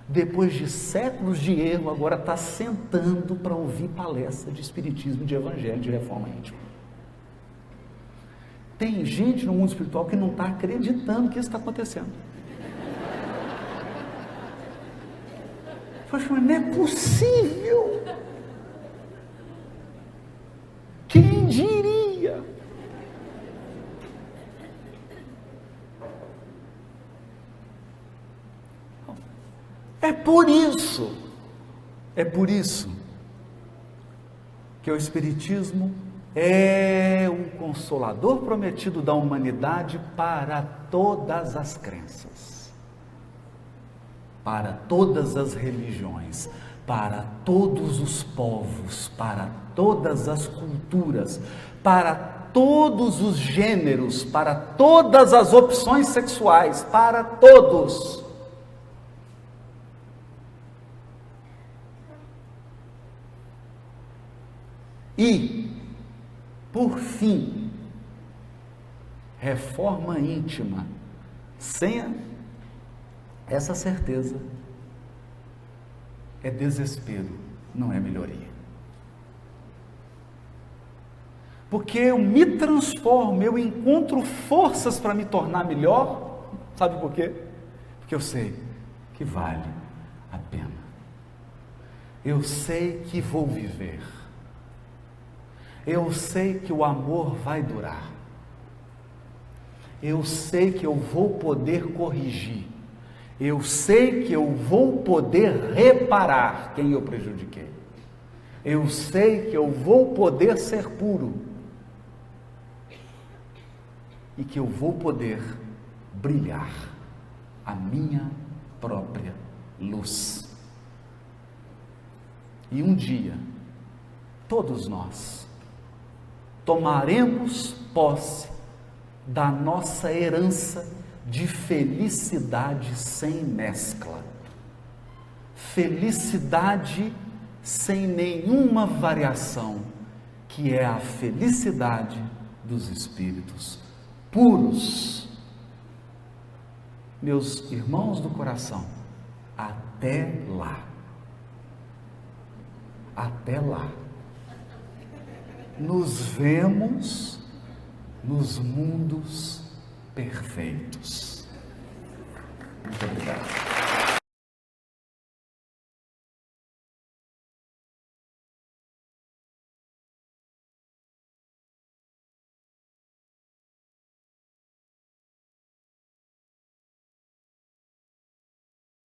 depois de séculos de erro, agora está sentando para ouvir palestra de espiritismo, de evangelho, de reforma íntima. Tem gente no mundo espiritual que não está acreditando que isso está acontecendo. Mas não é possível. Quem diria? É por isso que o Espiritismo é um consolador prometido da humanidade para todas as crenças, para todas as religiões, para todos os povos, para todas as culturas, para todos os gêneros, para todas as opções sexuais, para todos. E, por fim, reforma íntima, sem essa certeza, é desespero, não é melhoria. Porque eu me transformo, eu encontro forças para me tornar melhor, sabe por quê? Porque eu sei que vale a pena. Eu sei que vou viver. Eu sei que o amor vai durar. Eu sei que eu vou poder corrigir. Eu sei que eu vou poder reparar quem eu prejudiquei. Eu sei que eu vou poder ser puro. E que eu vou poder brilhar a minha própria luz. E um dia, todos nós tomaremos posse da nossa herança de felicidade sem mescla, felicidade sem nenhuma variação, que é a felicidade dos espíritos puros. Meus irmãos do coração, até lá, nos vemos nos mundos perfeitos. Muito obrigado.